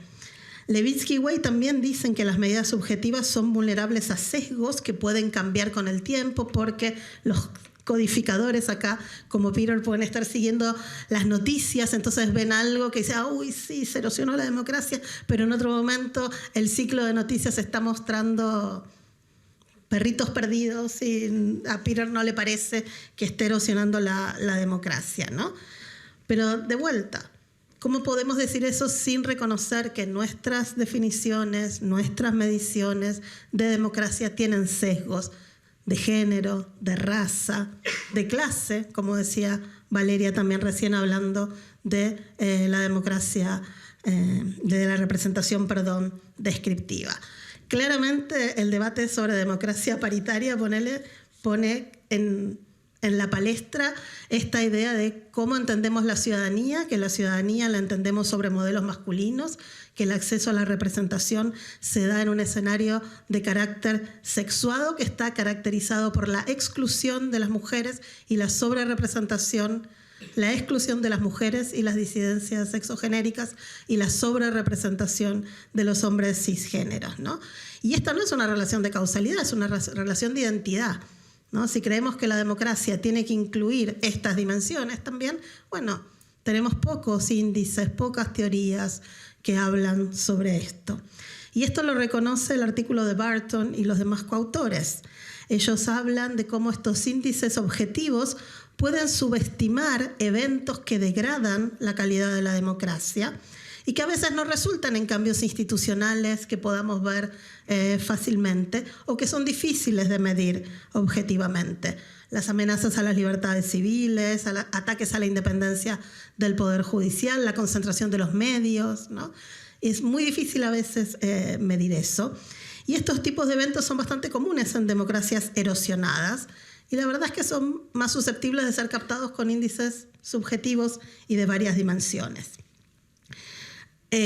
Levitsky y Way también dicen que las medidas subjetivas son vulnerables a sesgos que pueden cambiar con el tiempo porque los codificadores acá, como Peter, pueden estar siguiendo las noticias, entonces ven algo que dice, uy, sí, se erosionó la democracia, pero en otro momento el ciclo de noticias está mostrando perritos perdidos y a Peter no le parece que esté erosionando la democracia, ¿no? Pero de vuelta, ¿cómo podemos decir eso sin reconocer que nuestras definiciones, nuestras mediciones de democracia tienen sesgos de género, de raza, de clase, como decía Valeria también recién hablando de la democracia, de la representación, descriptiva? Claramente el debate sobre democracia paritaria pone en la palestra esta idea de cómo entendemos la ciudadanía, que la ciudadanía la entendemos sobre modelos masculinos, que el acceso a la representación se da en un escenario de carácter sexuado que está caracterizado por la exclusión de las mujeres y la sobrerepresentación, la exclusión de las mujeres y las disidencias sexogenéricas y la sobrerepresentación de los hombres cisgéneros, ¿no? Y esta no es una relación de causalidad, es una relación de identidad, ¿no? Si creemos que la democracia tiene que incluir estas dimensiones también, bueno, tenemos pocos índices, pocas teorías que hablan sobre esto. Y esto lo reconoce el artículo de Barton y los demás coautores. Ellos hablan de cómo estos índices objetivos pueden subestimar eventos que degradan la calidad de la democracia y que a veces no resultan en cambios institucionales que podamos ver fácilmente o que son difíciles de medir objetivamente. Las amenazas a las libertades civiles, ataques a la independencia del Poder Judicial, la concentración de los medios, ¿no? Es muy difícil a veces medir eso. Y estos tipos de eventos son bastante comunes en democracias erosionadas y la verdad es que son más susceptibles de ser captados con índices subjetivos y de varias dimensiones.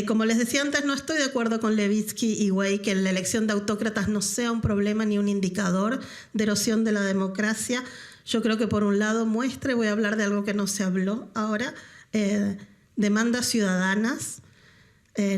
Como les decía antes, no estoy de acuerdo con Levitsky y Way que la elección de autócratas no sea un problema ni un indicador de erosión de la democracia. Yo creo que por un lado muestra, y voy a hablar de algo que no se habló ahora, demandas ciudadanas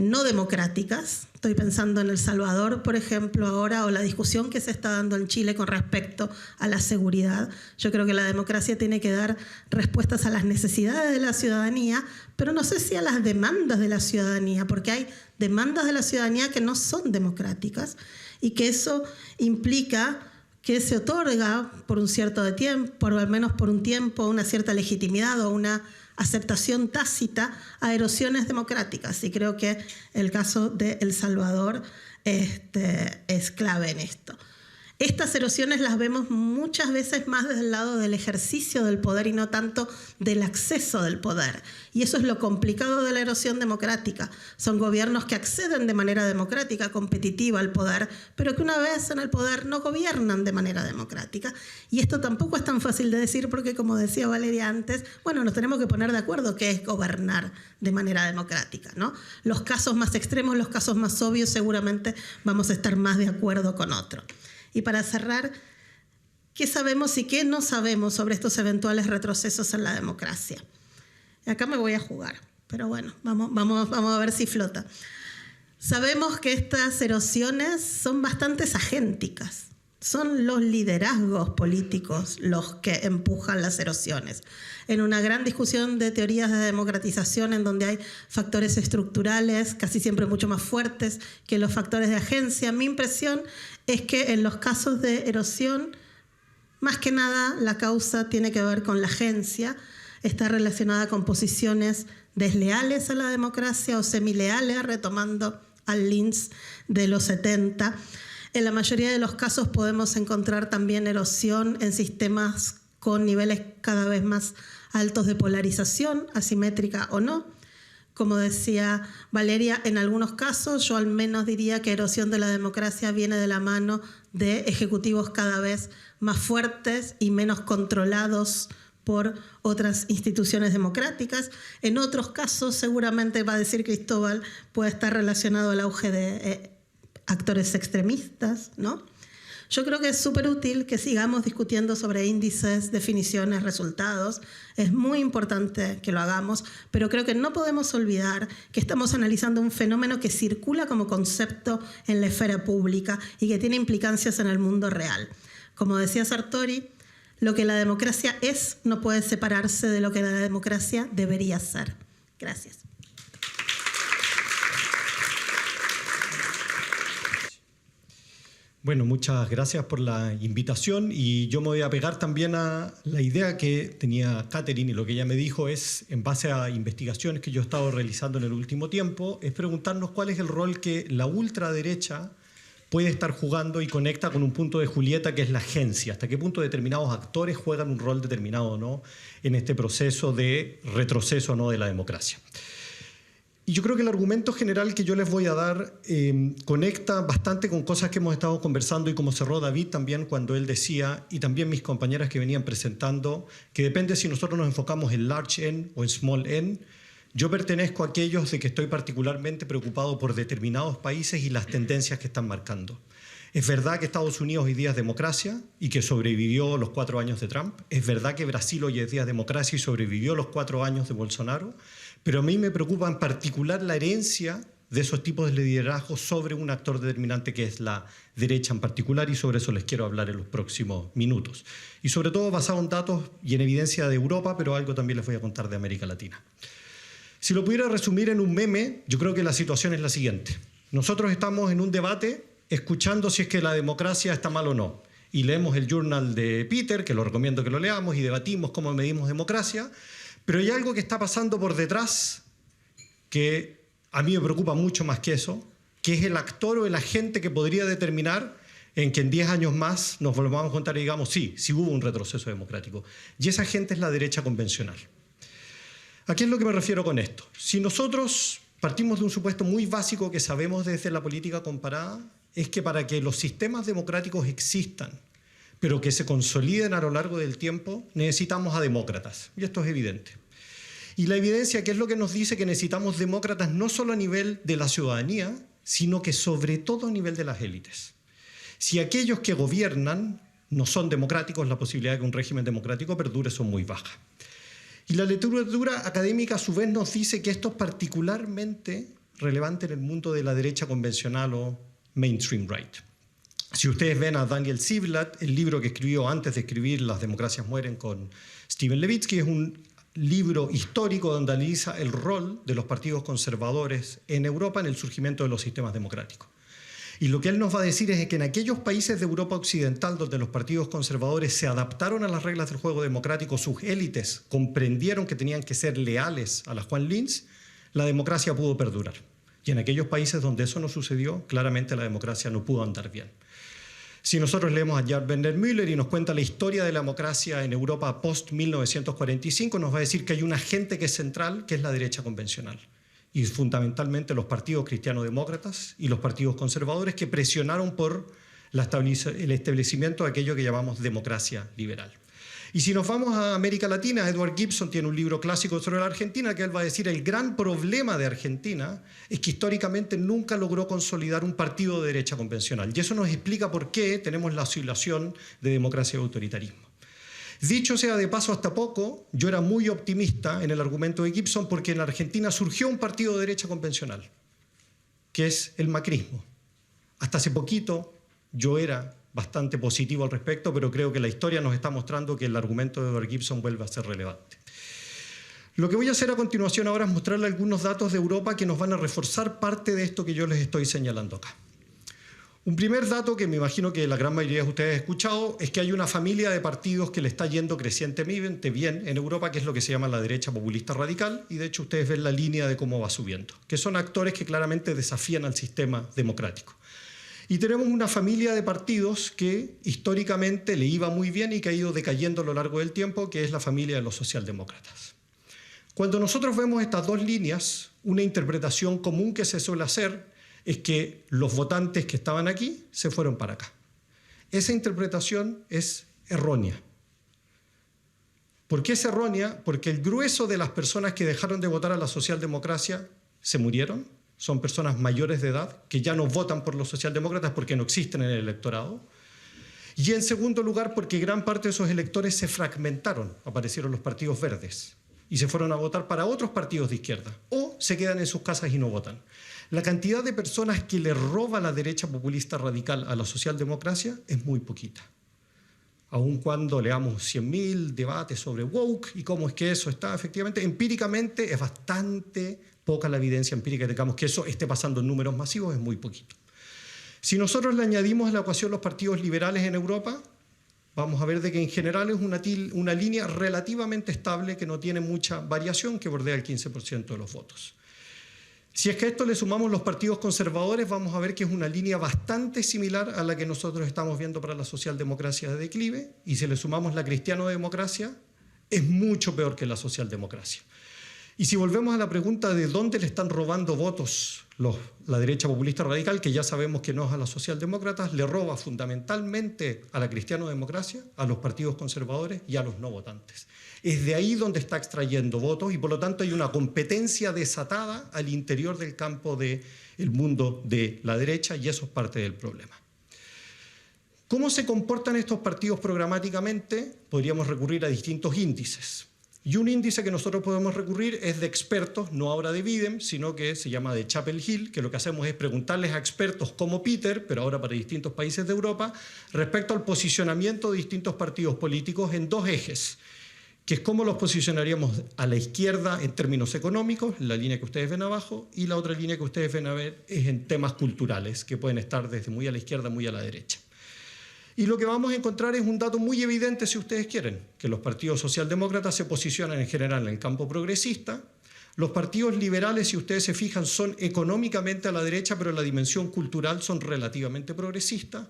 no democráticas. Estoy pensando en El Salvador, por ejemplo, ahora, o la discusión que se está dando en Chile con respecto a la seguridad. Yo creo que la democracia tiene que dar respuestas a las necesidades de la ciudadanía, pero no sé si a las demandas de la ciudadanía, porque hay demandas de la ciudadanía que no son democráticas y que eso implica que se otorga por un cierto tiempo, por al menos por un tiempo, una cierta legitimidad o una aceptación tácita a erosiones democráticas. Y creo que el caso de El Salvador es clave en esto. Estas erosiones las vemos muchas veces más desde el lado del ejercicio del poder y no tanto del acceso del poder. Y eso es lo complicado de la erosión democrática. Son gobiernos que acceden de manera democrática, competitiva al poder, pero que una vez en el poder no gobiernan de manera democrática. Y esto tampoco es tan fácil de decir porque, como decía Valeria antes, bueno, nos tenemos que poner de acuerdo qué es gobernar de manera democrática, ¿no? Los casos más extremos, los casos más obvios, seguramente vamos a estar más de acuerdo con otro. Y para cerrar, ¿qué sabemos y qué no sabemos sobre estos eventuales retrocesos en la democracia? Y acá me voy a jugar, pero bueno, vamos a ver si flota. Sabemos que estas erosiones son bastante agénticas. Son los liderazgos políticos los que empujan las erosiones. En una gran discusión de teorías de democratización en donde hay factores estructurales casi siempre mucho más fuertes que los factores de agencia, mi impresión es que en los casos de erosión, más que nada la causa tiene que ver con la agencia, está relacionada con posiciones desleales a la democracia o semileales, retomando al Linz de los 70. En la mayoría de los casos podemos encontrar también erosión en sistemas con niveles cada vez más altos de polarización, asimétrica o no. Como decía Valeria, en algunos casos yo al menos diría que erosión de la democracia viene de la mano de ejecutivos cada vez más fuertes y menos controlados por otras instituciones democráticas. En otros casos, seguramente va a decir Cristóbal, puede estar relacionado al auge de actores extremistas, ¿no? Yo creo que es súper útil que sigamos discutiendo sobre índices, definiciones, resultados. Es muy importante que lo hagamos, pero creo que no podemos olvidar que estamos analizando un fenómeno que circula como concepto en la esfera pública y que tiene implicancias en el mundo real. Como decía Sartori, lo que la democracia es no puede separarse de lo que la democracia debería ser. Gracias. Bueno, muchas gracias por la invitación y yo me voy a pegar también a la idea que tenía Catherine y lo que ella me dijo es, en base a investigaciones que yo he estado realizando en el último tiempo, es preguntarnos cuál es el rol que la ultraderecha puede estar jugando y conecta con un punto de Julieta que es la agencia, hasta qué punto determinados actores juegan un rol determinado o no en este proceso de retroceso o no de la democracia. Y yo creo que el argumento general que yo les voy a dar conecta bastante con cosas que hemos estado conversando y como cerró David también cuando él decía, y también mis compañeras que venían presentando, que depende si nosotros nos enfocamos en large N o en small N. Yo pertenezco a aquellos de que estoy particularmente preocupado por determinados países y las tendencias que están marcando. Es verdad que Estados Unidos hoy día es democracia y que sobrevivió los 4 años de Trump. Es verdad que Brasil hoy día es democracia y sobrevivió los 4 años de Bolsonaro. Pero a mí me preocupa en particular la herencia de esos tipos de liderazgo sobre un actor determinante que es la derecha en particular, y sobre eso les quiero hablar en los próximos minutos. Y sobre todo basado en datos y en evidencia de Europa, pero algo también les voy a contar de América Latina. Si lo pudiera resumir en un meme, yo creo que la situación es la siguiente. Nosotros estamos en un debate escuchando si es que la democracia está mal o no. Y leemos el journal de Peter, que lo recomiendo que lo leamos, y debatimos cómo medimos democracia. Pero hay algo que está pasando por detrás que a mí me preocupa mucho más que eso, que es el actor o el agente que podría determinar en que en 10 años más nos volvamos a contar y digamos, sí hubo un retroceso democrático. Y esa agente es la derecha convencional. ¿A qué es lo que me refiero con esto? Si nosotros partimos de un supuesto muy básico que sabemos desde la política comparada, es que para que los sistemas democráticos existan, pero que se consoliden a lo largo del tiempo, necesitamos a demócratas. Y esto es evidente. Y la evidencia, ¿qué es lo que nos dice? Que necesitamos demócratas no solo a nivel de la ciudadanía, sino que sobre todo a nivel de las élites. Si aquellos que gobiernan no son democráticos, la posibilidad de que un régimen democrático perdure son muy bajas. Y la literatura académica a su vez nos dice que esto es particularmente relevante en el mundo de la derecha convencional o mainstream right. Si ustedes ven a Daniel Ziblatt, el libro que escribió antes de escribir Las democracias mueren con Steven Levitsky, es un libro histórico donde analiza el rol de los partidos conservadores en Europa en el surgimiento de los sistemas democráticos. Y lo que él nos va a decir es que en aquellos países de Europa occidental donde los partidos conservadores se adaptaron a las reglas del juego democrático, sus élites comprendieron que tenían que ser leales a la Juan Lins, la democracia pudo perdurar. Y en aquellos países donde eso no sucedió, claramente la democracia no pudo andar bien. Si nosotros leemos a Gerd Müller y nos cuenta la historia de la democracia en Europa post-1945, nos va a decir que hay un agente que es central, que es la derecha convencional. Y fundamentalmente los partidos cristiano-demócratas y los partidos conservadores que presionaron por el establecimiento de aquello que llamamos democracia liberal. Y si nos vamos a América Latina, Edward Gibson tiene un libro clásico sobre la Argentina que él va a decir el gran problema de Argentina es que históricamente nunca logró consolidar un partido de derecha convencional. Y eso nos explica por qué tenemos la oscilación de democracia y autoritarismo. Dicho sea de paso, hasta poco, yo era muy optimista en el argumento de Gibson porque en la Argentina surgió un partido de derecha convencional, que es el macrismo. Hasta hace poquito yo era bastante positivo al respecto, pero creo que la historia nos está mostrando que el argumento de Edward Gibson vuelve a ser relevante. Lo que voy a hacer a continuación ahora es mostrarle algunos datos de Europa que nos van a reforzar parte de esto que yo les estoy señalando acá. Un primer dato que me imagino que la gran mayoría de ustedes han escuchado es que hay una familia de partidos que le está yendo crecientemente bien en Europa, que es lo que se llama la derecha populista radical, y de hecho ustedes ven la línea de cómo va subiendo, que son actores que claramente desafían al sistema democrático. Y tenemos una familia de partidos que históricamente le iba muy bien y que ha ido decayendo a lo largo del tiempo, que es la familia de los socialdemócratas. Cuando nosotros vemos estas dos líneas, una interpretación común que se suele hacer es que los votantes que estaban aquí se fueron para acá. Esa interpretación es errónea. ¿Por qué es errónea? Porque el grueso de las personas que dejaron de votar a la socialdemocracia se murieron. Son personas mayores de edad que ya no votan por los socialdemócratas porque no existen en el electorado. Y en segundo lugar, porque gran parte de esos electores se fragmentaron, aparecieron los partidos verdes y se fueron a votar para otros partidos de izquierda o se quedan en sus casas y no votan. La cantidad de personas que le roba la derecha populista radical a la socialdemocracia es muy poquita. Aun cuando leamos 100.000 debates sobre woke y cómo es que eso está efectivamente, empíricamente es bastante poca la evidencia empírica que tengamos que eso esté pasando en números masivos, es muy poquito. Si nosotros le añadimos a la ecuación los partidos liberales en Europa, vamos a ver de que en general es una línea relativamente estable que no tiene mucha variación, que bordea el 15% de los votos. Si es que a esto le sumamos los partidos conservadores, vamos a ver que es una línea bastante similar a la que nosotros estamos viendo para la socialdemocracia de declive, y si le sumamos la cristiano-democracia, es mucho peor que la socialdemocracia. Y si volvemos a la pregunta de dónde le están robando votos la derecha populista radical, que ya sabemos que no es a los socialdemócratas, le roba fundamentalmente a la cristiano-democracia, a los partidos conservadores y a los no votantes. Es de ahí donde está extrayendo votos y por lo tanto hay una competencia desatada al interior del campo del mundo de la derecha y eso es parte del problema. ¿Cómo se comportan estos partidos programáticamente? Podríamos recurrir a distintos índices. Y un índice que nosotros podemos recurrir es de expertos, no ahora de Biden, sino que se llama de Chapel Hill, que lo que hacemos es preguntarles a expertos como Peter, pero ahora para distintos países de Europa, respecto al posicionamiento de distintos partidos políticos en dos ejes, que es cómo los posicionaríamos a la izquierda en términos económicos, la línea que ustedes ven abajo, y la otra línea que ustedes ven a ver es en temas culturales, que pueden estar desde muy a la izquierda, muy a la derecha. Y lo que vamos a encontrar es un dato muy evidente, si ustedes quieren, que los partidos socialdemócratas se posicionan en general en el campo progresista. Los partidos liberales, si ustedes se fijan, son económicamente a la derecha, pero en la dimensión cultural son relativamente progresistas.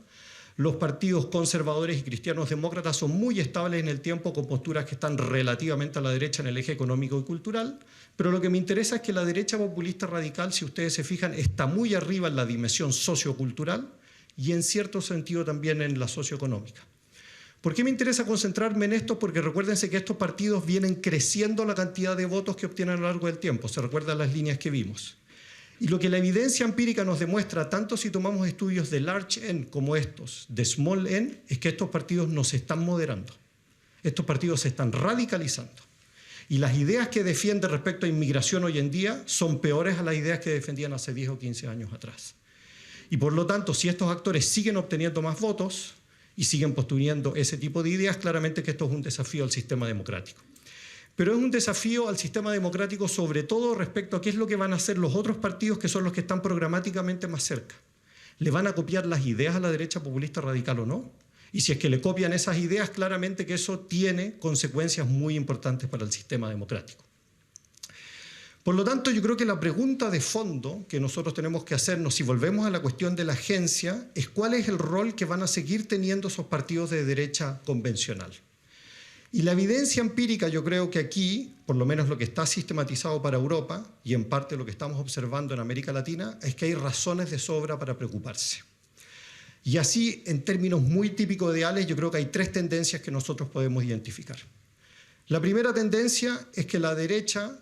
Los partidos conservadores y cristianos demócratas son muy estables en el tiempo, con posturas que están relativamente a la derecha en el eje económico y cultural. Pero lo que me interesa es que la derecha populista radical, si ustedes se fijan, está muy arriba en la dimensión sociocultural, y en cierto sentido también en la socioeconómica. ¿Por qué me interesa concentrarme en esto? Porque recuérdense que estos partidos vienen creciendo la cantidad de votos que obtienen a lo largo del tiempo, se recuerdan las líneas que vimos. Y lo que la evidencia empírica nos demuestra, tanto si tomamos estudios de large N como estos, de small N, es que estos partidos no se están moderando. Estos partidos se están radicalizando. Y las ideas que defienden respecto a inmigración hoy en día son peores a las ideas que defendían hace 10 o 15 años atrás. Y por lo tanto, si estos actores siguen obteniendo más votos y siguen postulando ese tipo de ideas, claramente que esto es un desafío al sistema democrático. Pero es un desafío al sistema democrático sobre todo respecto a qué es lo que van a hacer los otros partidos que son los que están programáticamente más cerca. ¿Le van a copiar las ideas a la derecha populista radical o no? Y si es que le copian esas ideas, claramente que eso tiene consecuencias muy importantes para el sistema democrático. Por lo tanto, yo creo que la pregunta de fondo que nosotros tenemos que hacernos, si volvemos a la cuestión de la agencia, es cuál es el rol que van a seguir teniendo esos partidos de derecha convencional. Y la evidencia empírica, yo creo que aquí, por lo menos lo que está sistematizado para Europa, y en parte lo que estamos observando en América Latina, es que hay razones de sobra para preocuparse. Y así, en términos muy típicos ideales, yo creo que hay tres tendencias que nosotros podemos identificar. La primera tendencia es que la derecha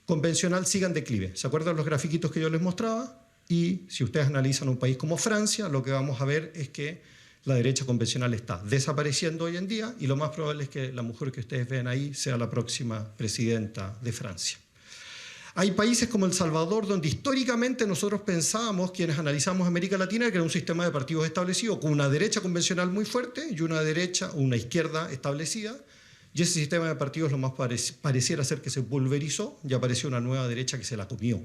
convencional siga en declive. ¿Se acuerdan los grafiquitos que yo les mostraba? Y si ustedes analizan un país como Francia, lo que vamos a ver es que la derecha convencional está desapareciendo hoy en día y lo más probable es que la mujer que ustedes ven ahí sea la próxima presidenta de Francia. Hay países como El Salvador donde históricamente nosotros pensábamos, quienes analizamos América Latina, que era un sistema de partidos establecido con una derecha convencional muy fuerte y una izquierda establecida. Y ese sistema de partidos lo más pareciera ser que se pulverizó y apareció una nueva derecha que se la comió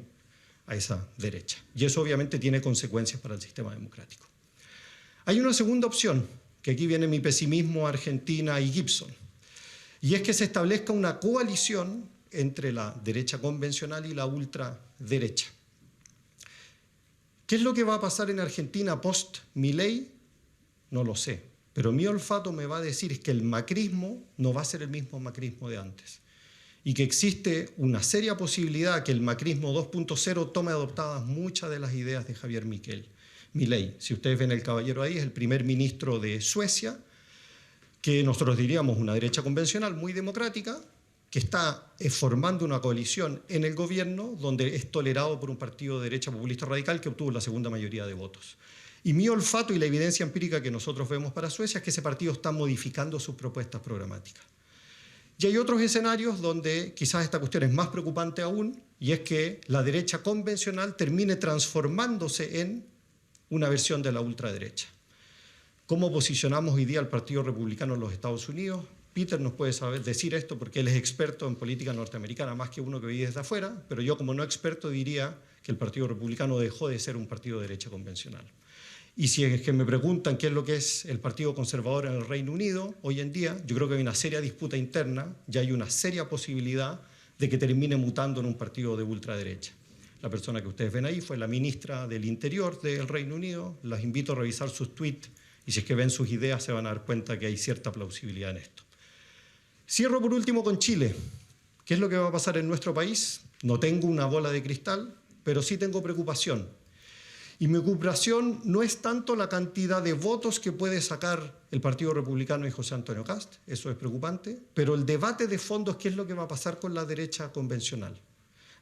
a esa derecha. Y eso obviamente tiene consecuencias para el sistema democrático. Hay una segunda opción, que aquí viene mi pesimismo Argentina y Gibson, y es que se establezca una coalición entre la derecha convencional y la ultraderecha. ¿Qué es lo que va a pasar en Argentina post-Milei? No lo sé. Pero mi olfato me va a decir que el macrismo no va a ser el mismo macrismo de antes y que existe una seria posibilidad que el macrismo 2.0 tome adoptadas muchas de las ideas de Javier Milei. Si ustedes ven el caballero ahí, es el primer ministro de Suecia, que nosotros diríamos una derecha convencional muy democrática, que está formando una coalición en el gobierno donde es tolerado por un partido de derecha populista radical que obtuvo la segunda mayoría de votos. Y mi olfato y la evidencia empírica que nosotros vemos para Suecia es que ese partido está modificando sus propuestas programáticas. Y hay otros escenarios donde quizás esta cuestión es más preocupante aún, y es que la derecha convencional termine transformándose en una versión de la ultraderecha. ¿Cómo posicionamos hoy día al Partido Republicano en los Estados Unidos? Peter nos puede decir esto porque él es experto en política norteamericana, más que uno que vive desde afuera, pero yo como no experto diría que el Partido Republicano dejó de ser un partido de derecha convencional. Y si es que me preguntan qué es lo que es el Partido Conservador en el Reino Unido, hoy en día yo creo que hay una seria disputa interna y hay una seria posibilidad de que termine mutando en un partido de ultraderecha. La persona que ustedes ven ahí fue la ministra del Interior del Reino Unido. Las invito a revisar sus tweets y si es que ven sus ideas se van a dar cuenta que hay cierta plausibilidad en esto. Cierro por último con Chile. ¿Qué es lo que va a pasar en nuestro país? No tengo una bola de cristal, pero sí tengo preocupación. Y mi preocupación no es tanto la cantidad de votos que puede sacar el Partido Republicano y José Antonio Kast, eso es preocupante, pero el debate de fondo es qué es lo que va a pasar con la derecha convencional.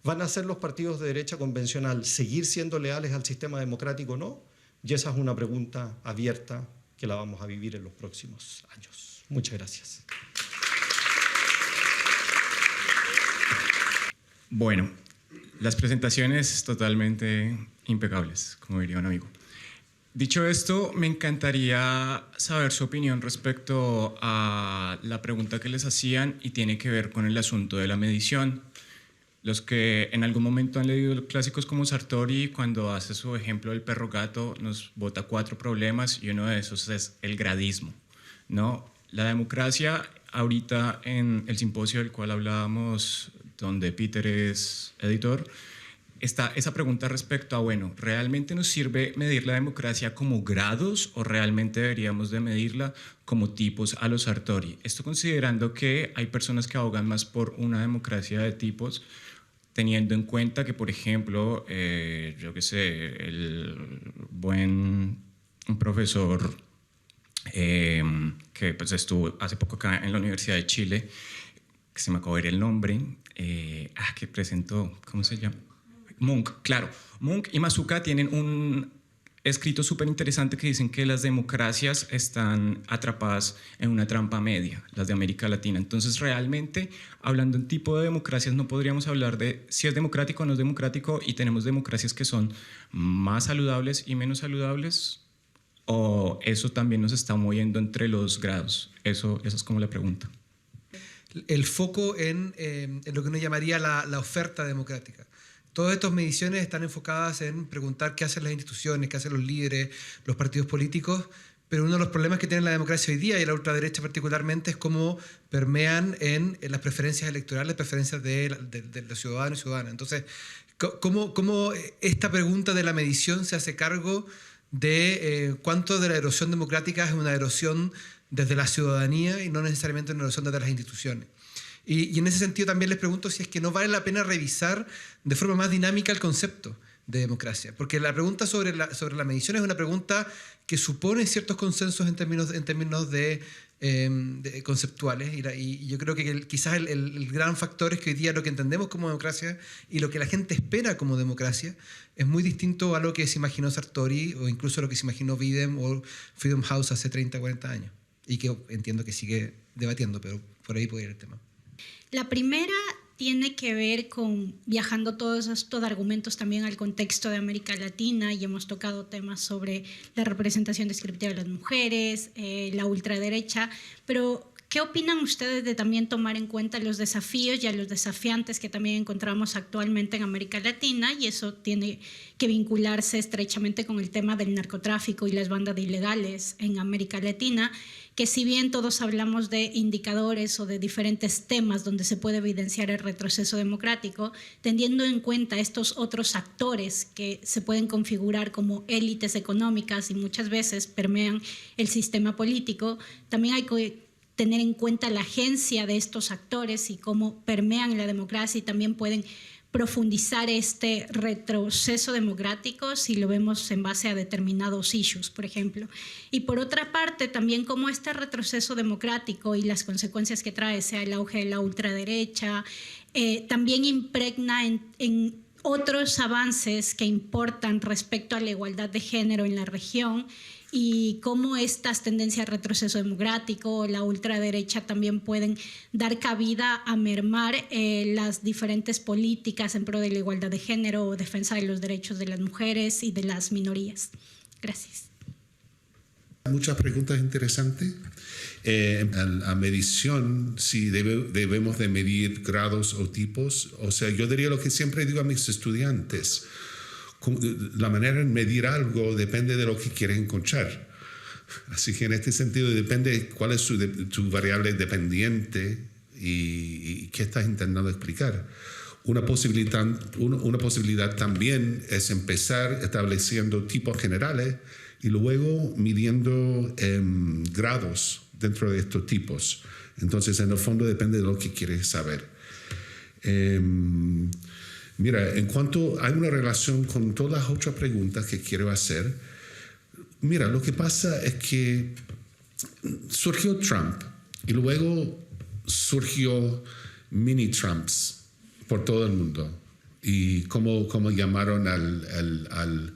¿Van a ser los partidos de derecha convencional seguir siendo leales al sistema democrático o no? Y esa es una pregunta abierta que la vamos a vivir en los próximos años. Muchas gracias. Bueno, las presentaciones totalmente impecables, como diría un amigo. Dicho esto, me encantaría saber su opinión respecto a la pregunta que les hacían y tiene que ver con el asunto de la medición. Los que en algún momento han leído clásicos como Sartori, cuando hace su ejemplo del perro gato, nos bota 4 problemas y uno de esos es el gradismo, ¿no? La democracia, ahorita en el simposio del cual hablábamos, donde Peter es editor, está esa pregunta respecto a, bueno, ¿realmente nos sirve medir la democracia como grados o realmente deberíamos de medirla como tipos a los Sartori? Esto considerando que hay personas que abogan más por una democracia de tipos, teniendo en cuenta que, por ejemplo, yo qué sé, el buen profesor que pues estuvo hace poco acá en la Universidad de Chile, que se me acabó de ir el nombre, que presentó, ¿cómo se llama? Munk, claro. Munk y Masuka tienen un escrito súper interesante que dicen que las democracias están atrapadas en una trampa media, las de América Latina. Entonces, realmente, hablando en tipo de democracias, no podríamos hablar de si es democrático o no es democrático, y tenemos democracias que son más saludables y menos saludables, o eso también nos está moviendo entre los grados. Eso es como la pregunta. El foco en lo que uno llamaría la oferta democrática. Todas estas mediciones están enfocadas en preguntar qué hacen las instituciones, qué hacen los líderes, los partidos políticos, pero uno de los problemas que tiene la democracia hoy día, y la ultraderecha particularmente, es cómo permean en las preferencias electorales, preferencias de los ciudadanos y ciudadanas. Entonces, ¿cómo esta pregunta de la medición se hace cargo de cuánto de la erosión democrática es una erosión desde la ciudadanía y no necesariamente una erosión desde las instituciones? Y en ese sentido también les pregunto si es que no vale la pena revisar de forma más dinámica el concepto de democracia, porque la pregunta sobre la medición es una pregunta que supone ciertos consensos en términos de conceptuales, y yo creo que quizás el gran factor es que hoy día lo que entendemos como democracia y lo que la gente espera como democracia es muy distinto a lo que se imaginó Sartori o incluso lo que se imaginó Bidem o Freedom House hace 30, 40 años, y que entiendo que sigue debatiendo, pero por ahí puede ir el tema. La primera tiene que ver con viajando todos estos argumentos también al contexto de América Latina, y hemos tocado temas sobre la representación descriptiva de las mujeres, la ultraderecha, pero ¿qué opinan ustedes de también tomar en cuenta los desafíos y a los desafiantes que también encontramos actualmente en América Latina? Y eso tiene que vincularse estrechamente con el tema del narcotráfico y las bandas ilegales en América Latina, que si bien todos hablamos de indicadores o de diferentes temas donde se puede evidenciar el retroceso democrático, teniendo en cuenta estos otros actores que se pueden configurar como élites económicas y muchas veces permean el sistema político, también hay que tener en cuenta la agencia de estos actores y cómo permean la democracia y también pueden profundizar este retroceso democrático si lo vemos en base a determinados issues, por ejemplo. Y por otra parte, también cómo este retroceso democrático y las consecuencias que trae, sea el auge de la ultraderecha, también impregna otros avances que importan respecto a la igualdad de género en la región y cómo estas tendencias de retroceso democrático, la ultraderecha también pueden dar cabida a mermar las diferentes políticas en pro de la igualdad de género o defensa de los derechos de las mujeres y de las minorías. Gracias. Muchas preguntas interesantes. A medición, si debemos de medir grados o tipos, o sea, yo diría lo que siempre digo a mis estudiantes, la manera de medir algo depende de lo que quieres encontrar. Así que en este sentido depende cuál es tu variable dependiente y qué estás intentando explicar. Una posibilidad también es empezar estableciendo tipos generales y luego midiendo grados dentro de estos tipos. Entonces, en el fondo depende de lo que quieres saber. Mira, en cuanto hay una relación con todas las otras preguntas que quiero hacer, mira, lo que pasa es que surgió Trump y luego surgió mini Trumps por todo el mundo. Y cómo llamaron al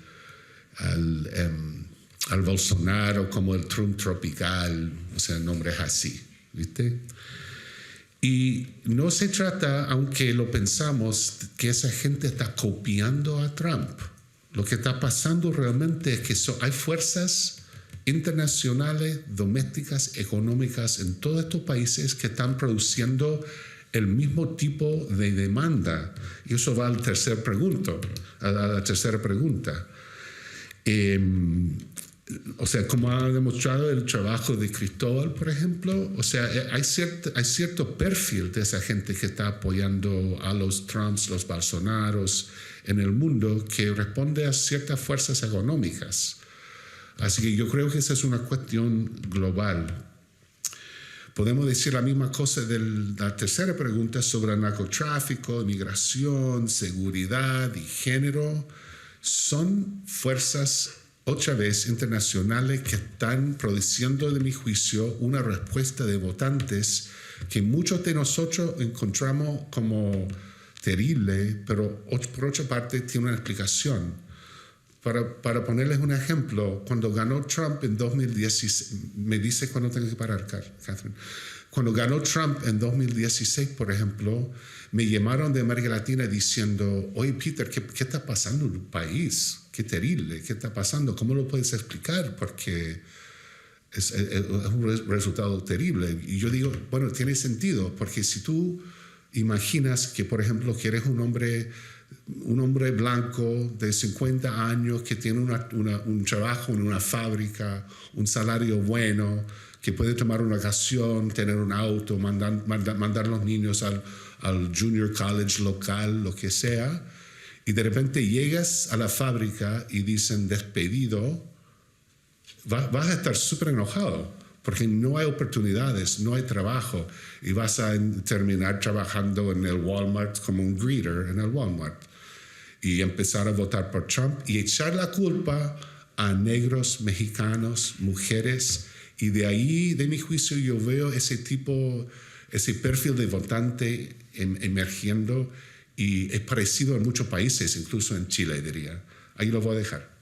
Bolsonaro como el Trump tropical, o sea, nombres así, ¿viste? Y no se trata, aunque lo pensamos, que esa gente está copiando a Trump. Lo que está pasando realmente es que hay fuerzas internacionales, domésticas, económicas en todos estos países que están produciendo el mismo tipo de demanda. Y eso va a la tercera pregunta. O sea, como ha demostrado el trabajo de Cristóbal, por ejemplo, o sea, hay cierto perfil de esa gente que está apoyando a los Trumps, los Bolsonaros en el mundo que responde a ciertas fuerzas económicas. Así que yo creo que esa es una cuestión global. Podemos decir la misma cosa de la tercera pregunta sobre el narcotráfico, inmigración, seguridad y género. Son fuerzas otra vez internacionales que están produciendo, de mi juicio, una respuesta de votantes que muchos de nosotros encontramos como terrible, pero por otra parte tiene una explicación. Para ponerles un ejemplo, cuando ganó Trump en 2016, me dice cuando tengo que parar, Catherine. Cuando ganó Trump en 2016, por ejemplo, me llamaron de América Latina diciendo, oye, Peter, ¿qué está pasando en el país? Qué terrible, ¿qué está pasando? ¿Cómo lo puedes explicar? Porque es un resultado terrible. Y yo digo, bueno, tiene sentido, porque si tú imaginas que, por ejemplo, que eres un hombre blanco de 50 años que tiene un trabajo en una fábrica, un salario bueno, que puede tomar una vacación, tener un auto, mandar los niños al junior college local, lo que sea, y de repente llegas a la fábrica y dicen despedido, vas a estar súper enojado porque no hay oportunidades, no hay trabajo y vas a terminar trabajando en el Walmart como un greeter en el Walmart y empezar a votar por Trump y echar la culpa a negros, mexicanos, mujeres, y de ahí, de mi juicio, yo veo ese perfil de votante emergiendo y es parecido en muchos países, incluso en Chile, diría. Ahí lo voy a dejar.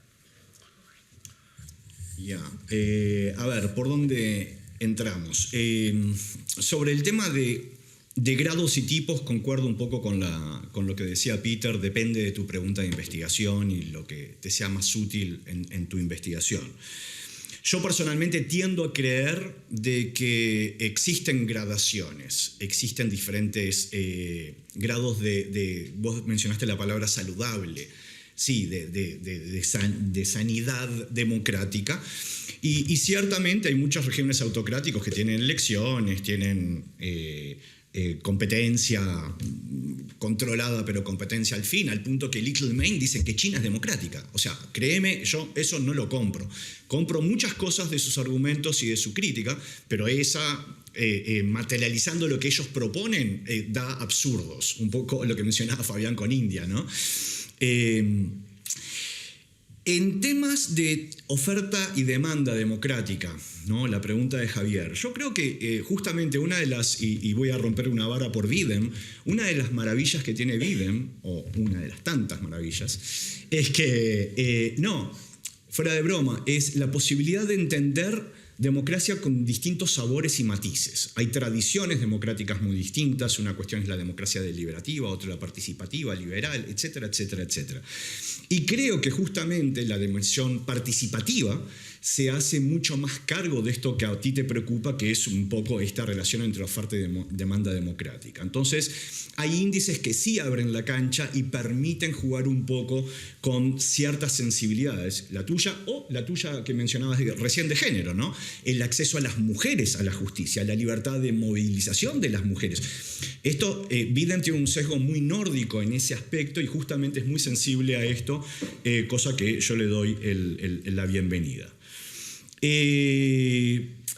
Ya, a ver, ¿por dónde entramos? Sobre el tema de grados y tipos, concuerdo un poco con lo que decía Peter, depende de tu pregunta de investigación y lo que te sea más útil en tu investigación. Yo personalmente tiendo a creer de que existen gradaciones, existen diferentes grados vos mencionaste la palabra saludable, sí, de sanidad democrática, y ciertamente hay muchos regímenes autocráticos que tienen elecciones, tienen competencia controlada, pero competencia al fin, al punto que Little Maine dice que China es democrática. O sea, créeme, yo eso no lo compro. Compro muchas cosas de sus argumentos y de su crítica, pero materializando lo que ellos proponen, da absurdos. Un poco lo que mencionaba Fabián con India, ¿no? En temas de oferta y demanda democrática, ¿no? La pregunta de Javier. Yo creo que justamente una de las, y voy a romper una vara por Biden, una de las maravillas que tiene Biden, o una de las tantas maravillas, es que, fuera de broma, es la posibilidad de entender democracia con distintos sabores y matices. Hay tradiciones democráticas muy distintas, una cuestión es la democracia deliberativa, otra la participativa, liberal, etcétera, etcétera, etcétera. Y creo que justamente la dimensión participativa se hace mucho más cargo de esto que a ti te preocupa, que es un poco esta relación entre oferta y demanda democrática. Entonces, hay índices que sí abren la cancha y permiten jugar un poco con ciertas sensibilidades, la tuya o la tuya que mencionabas recién de género, ¿no? El acceso a las mujeres a la justicia, la libertad de movilización de las mujeres. Esto, Biden tiene un sesgo muy nórdico en ese aspecto y justamente es muy sensible a esto, cosa que yo le doy la bienvenida.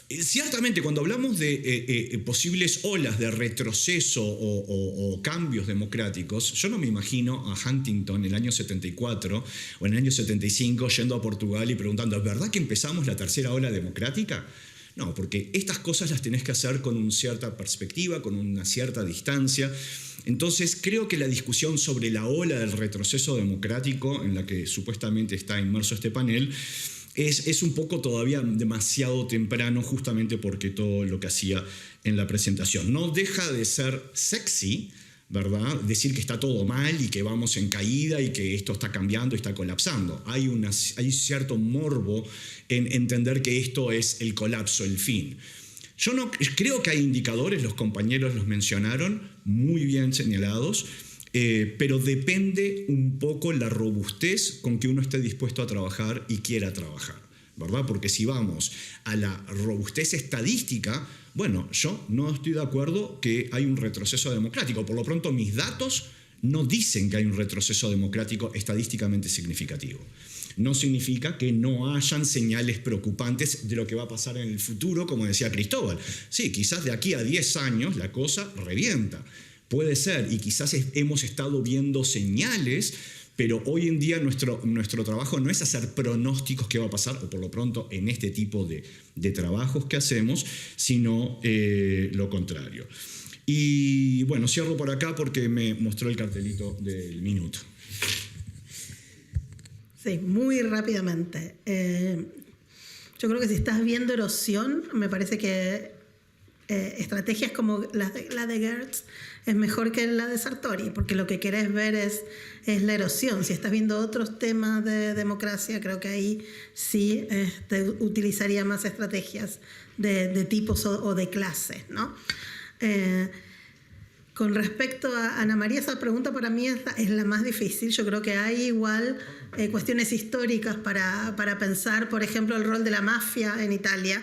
Ciertamente, cuando hablamos de posibles olas de retroceso o cambios democráticos, yo no me imagino a Huntington en el año 74 o en el año 75 yendo a Portugal y preguntando, ¿es verdad que empezamos la tercera ola democrática? No, porque estas cosas las tenés que hacer con una cierta perspectiva, con una cierta distancia. Entonces, creo que la discusión sobre la ola del retroceso democrático en la que supuestamente está inmerso este panel es un poco todavía demasiado temprano, justamente porque todo lo que hacía en la presentación. No deja de ser sexy, ¿verdad? Decir que está todo mal y que vamos en caída y que esto está cambiando y está colapsando. Hay cierto morbo en entender que esto es el colapso, el fin. Yo no creo que hay indicadores, los compañeros los mencionaron, muy bien señalados, pero depende un poco la robustez con que uno esté dispuesto a trabajar y quiera trabajar, ¿verdad? Porque si vamos a la robustez estadística, bueno, yo no estoy de acuerdo que hay un retroceso democrático. Por lo pronto, mis datos no dicen que hay un retroceso democrático estadísticamente significativo. No significa que no hayan señales preocupantes de lo que va a pasar en el futuro, como decía Cristóbal. Sí, quizás de aquí a 10 años la cosa revienta. Puede ser, y quizás hemos estado viendo señales, pero hoy en día nuestro trabajo no es hacer pronósticos qué va a pasar, o por lo pronto en este tipo de trabajos que hacemos, sino lo contrario. Y bueno, cierro por acá porque me mostró el cartelito del minuto. Sí, muy rápidamente. Yo creo que si estás viendo erosión, me parece que estrategias como la de Gertz es mejor que la de Sartori, porque lo que querés ver es la erosión. Si estás viendo otros temas de democracia, creo que ahí sí utilizaría más estrategias de tipos o de clases, ¿no? Con respecto a Ana María, esa pregunta para mí es la más difícil. Yo creo que hay igual cuestiones históricas para pensar, por ejemplo, el rol de la mafia en Italia.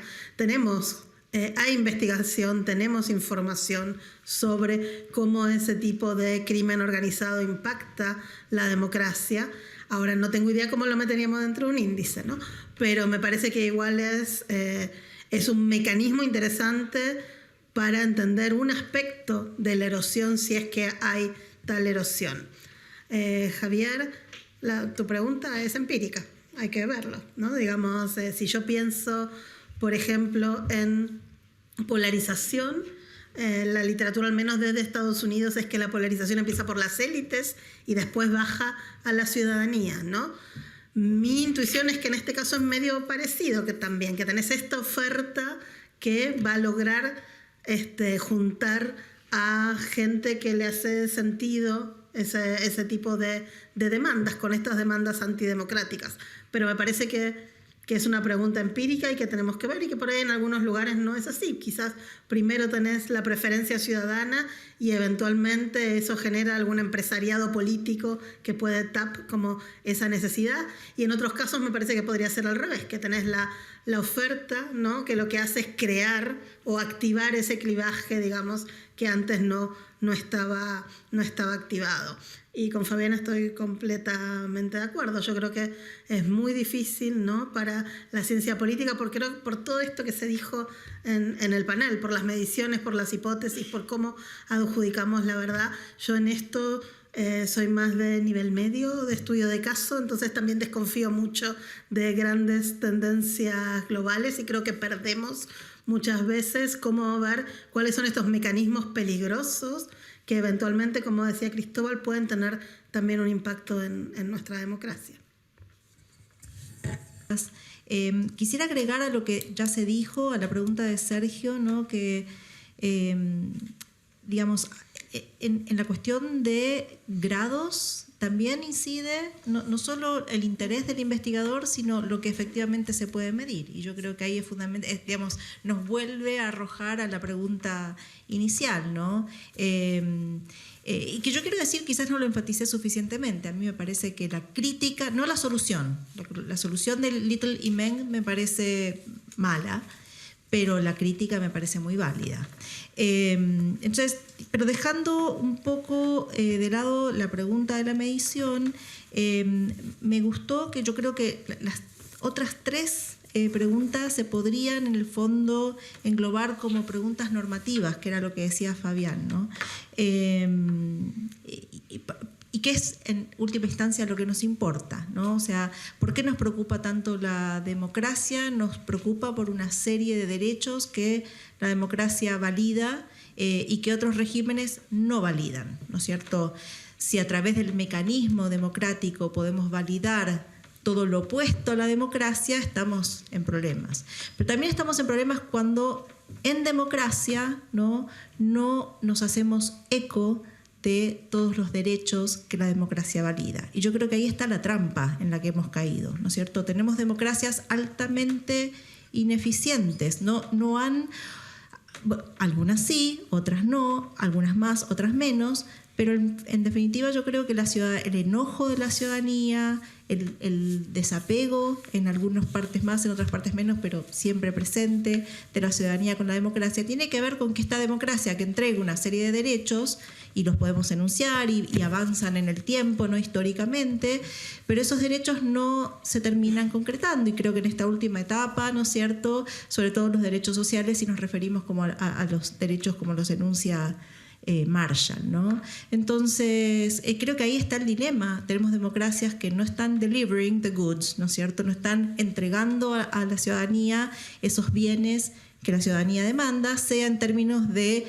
Hay investigación, tenemos información sobre cómo ese tipo de crimen organizado impacta la democracia. Ahora, no tengo idea cómo lo meteríamos dentro de un índice, ¿no? Pero me parece que igual es un mecanismo interesante para entender un aspecto de la erosión, si es que hay tal erosión. Javier, tu pregunta es empírica, hay que verlo, ¿no? Digamos, si yo pienso, por ejemplo, en polarización, la literatura, al menos desde Estados Unidos, es que la polarización empieza por las élites y después baja a la ciudadanía, ¿no? Mi intuición es que en este caso es medio parecido, que tenés esta oferta que va a lograr juntar a gente que le hace sentido ese tipo de demandas, con estas demandas antidemocráticas. Pero me parece que es una pregunta empírica y que tenemos que ver, y que por ahí en algunos lugares no es así. Quizás primero tenés la preferencia ciudadana y eventualmente eso genera algún empresariado político que puede tapar como esa necesidad, y en otros casos me parece que podría ser al revés, que tenés la oferta, ¿no? Que lo que hace es crear o activar ese clivaje, digamos, que antes no estaba activado. Y con Fabián estoy completamente de acuerdo. Yo creo que es muy difícil, ¿no?, para la ciencia política, porque por todo esto que se dijo en el panel, por las mediciones, por las hipótesis, por cómo adjudicamos la verdad. Yo en esto Soy más de nivel medio, de estudio de caso, entonces también desconfío mucho de grandes tendencias globales y creo que perdemos muchas veces cómo ver cuáles son estos mecanismos peligrosos que eventualmente, como decía Cristóbal, pueden tener también un impacto en nuestra democracia. Quisiera agregar a lo que ya se dijo, a la pregunta de Sergio, ¿no? Que, digamos, en la cuestión de grados también incide no solo el interés del investigador, sino lo que efectivamente se puede medir. Y yo creo que ahí es fundamental, digamos, nos vuelve a arrojar a la pregunta inicial, ¿no? Y que yo quiero decir, quizás no lo enfaticé suficientemente, a mí me parece que la crítica, no la solución del Little y Meng me parece mala, pero la crítica me parece muy válida. Entonces, pero dejando un poco de lado la pregunta de la medición, me gustó que yo creo que las otras tres preguntas se podrían en el fondo englobar como preguntas normativas, que era lo que decía Fabián, ¿no? Y que es en última instancia lo que nos importa, ¿no? O sea, ¿por qué nos preocupa tanto la democracia? Nos preocupa por una serie de derechos que la democracia valida y que otros regímenes no validan, ¿no es cierto? Si a través del mecanismo democrático podemos validar todo lo opuesto a la democracia, estamos en problemas. Pero también estamos en problemas cuando en democracia no nos hacemos eco de todos los derechos que la democracia valida. Y yo creo que ahí está la trampa en la que hemos caído, ¿no es cierto? Tenemos democracias altamente ineficientes, no han, algunas sí, otras no, algunas más, otras menos, pero en definitiva yo creo que el enojo de la ciudadanía, el desapego, en algunas partes más, en otras partes menos, pero siempre presente, de la ciudadanía con la democracia, tiene que ver con que esta democracia que entrega una serie de derechos, y los podemos enunciar y avanzan en el tiempo, no históricamente, pero esos derechos no se terminan concretando, y creo que en esta última etapa, ¿no es cierto?, sobre todo los derechos sociales, si nos referimos como a los derechos como los enuncia Marshall, ¿no? Entonces, creo que ahí está el dilema. Tenemos democracias que no están delivering the goods, ¿no es cierto? No están entregando a la ciudadanía esos bienes que la ciudadanía demanda, sea en términos de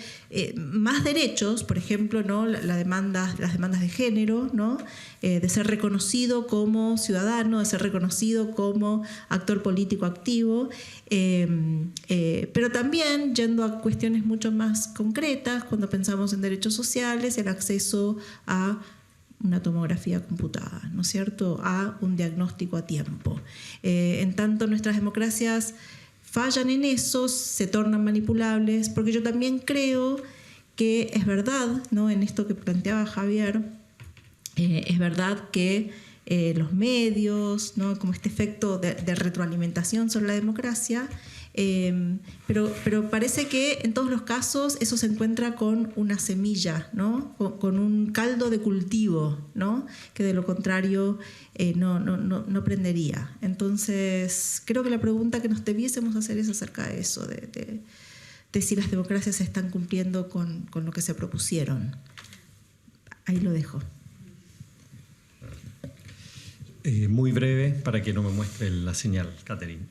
más derechos, por ejemplo, ¿no? las demandas de género, ¿no? De ser reconocido como ciudadano, de ser reconocido como actor político activo, pero también yendo a cuestiones mucho más concretas, cuando pensamos en derechos sociales, el acceso a una tomografía computada, ¿no es cierto?, a un diagnóstico a tiempo. En tanto, nuestras democracias fallan en eso, se tornan manipulables, porque yo también creo que es verdad, ¿no?, en esto que planteaba Javier, es verdad que los medios, ¿no?, como este efecto de retroalimentación sobre la democracia, pero parece que en todos los casos eso se encuentra con una semilla, ¿no?, con un caldo de cultivo, ¿no?, que de lo contrario no prendería. Entonces, creo que la pregunta que nos debiésemos hacer es acerca de eso, de si las democracias están cumpliendo con lo que se propusieron. Ahí lo dejo. Muy breve, para que no me muestre la señal, Catherine.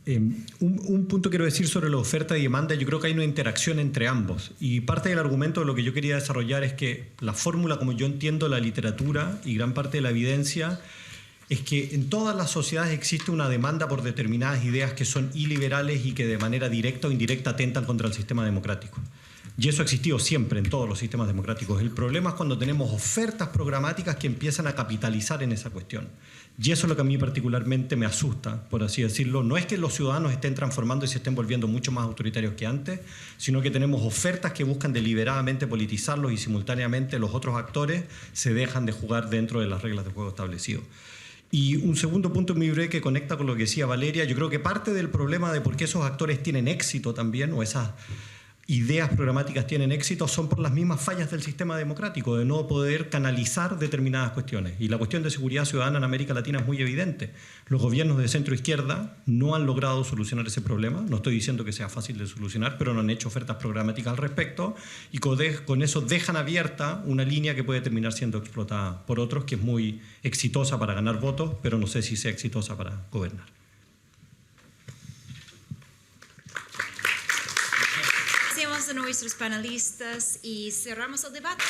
Un punto quiero decir sobre la oferta y demanda. Yo creo que hay una interacción entre ambos. Y parte del argumento de lo que yo quería desarrollar es que la fórmula, como yo entiendo la literatura y gran parte de la evidencia, es que en todas las sociedades existe una demanda por determinadas ideas que son iliberales y que de manera directa o indirecta atentan contra el sistema democrático. Y eso ha existido siempre en todos los sistemas democráticos. El problema es cuando tenemos ofertas programáticas que empiezan a capitalizar en esa cuestión. Y eso es lo que a mí particularmente me asusta, por así decirlo. No es que los ciudadanos estén transformando y se estén volviendo mucho más autoritarios que antes, sino que tenemos ofertas que buscan deliberadamente politizarlos y simultáneamente los otros actores se dejan de jugar dentro de las reglas de juego establecidas. Y un segundo punto muy breve que conecta con lo que decía Valeria, yo creo que parte del problema de por qué esos actores tienen éxito también, o esas ideas programáticas tienen éxito son por las mismas fallas del sistema democrático, de no poder canalizar determinadas cuestiones. Y la cuestión de seguridad ciudadana en América Latina es muy evidente. Los gobiernos de centro-izquierda no han logrado solucionar ese problema. No estoy diciendo que sea fácil de solucionar, pero no han hecho ofertas programáticas al respecto, y con eso dejan abierta una línea que puede terminar siendo explotada por otros, que es muy exitosa para ganar votos, pero no sé si sea exitosa para gobernar. Agradecemos a nuestros panelistas y cerramos el debate.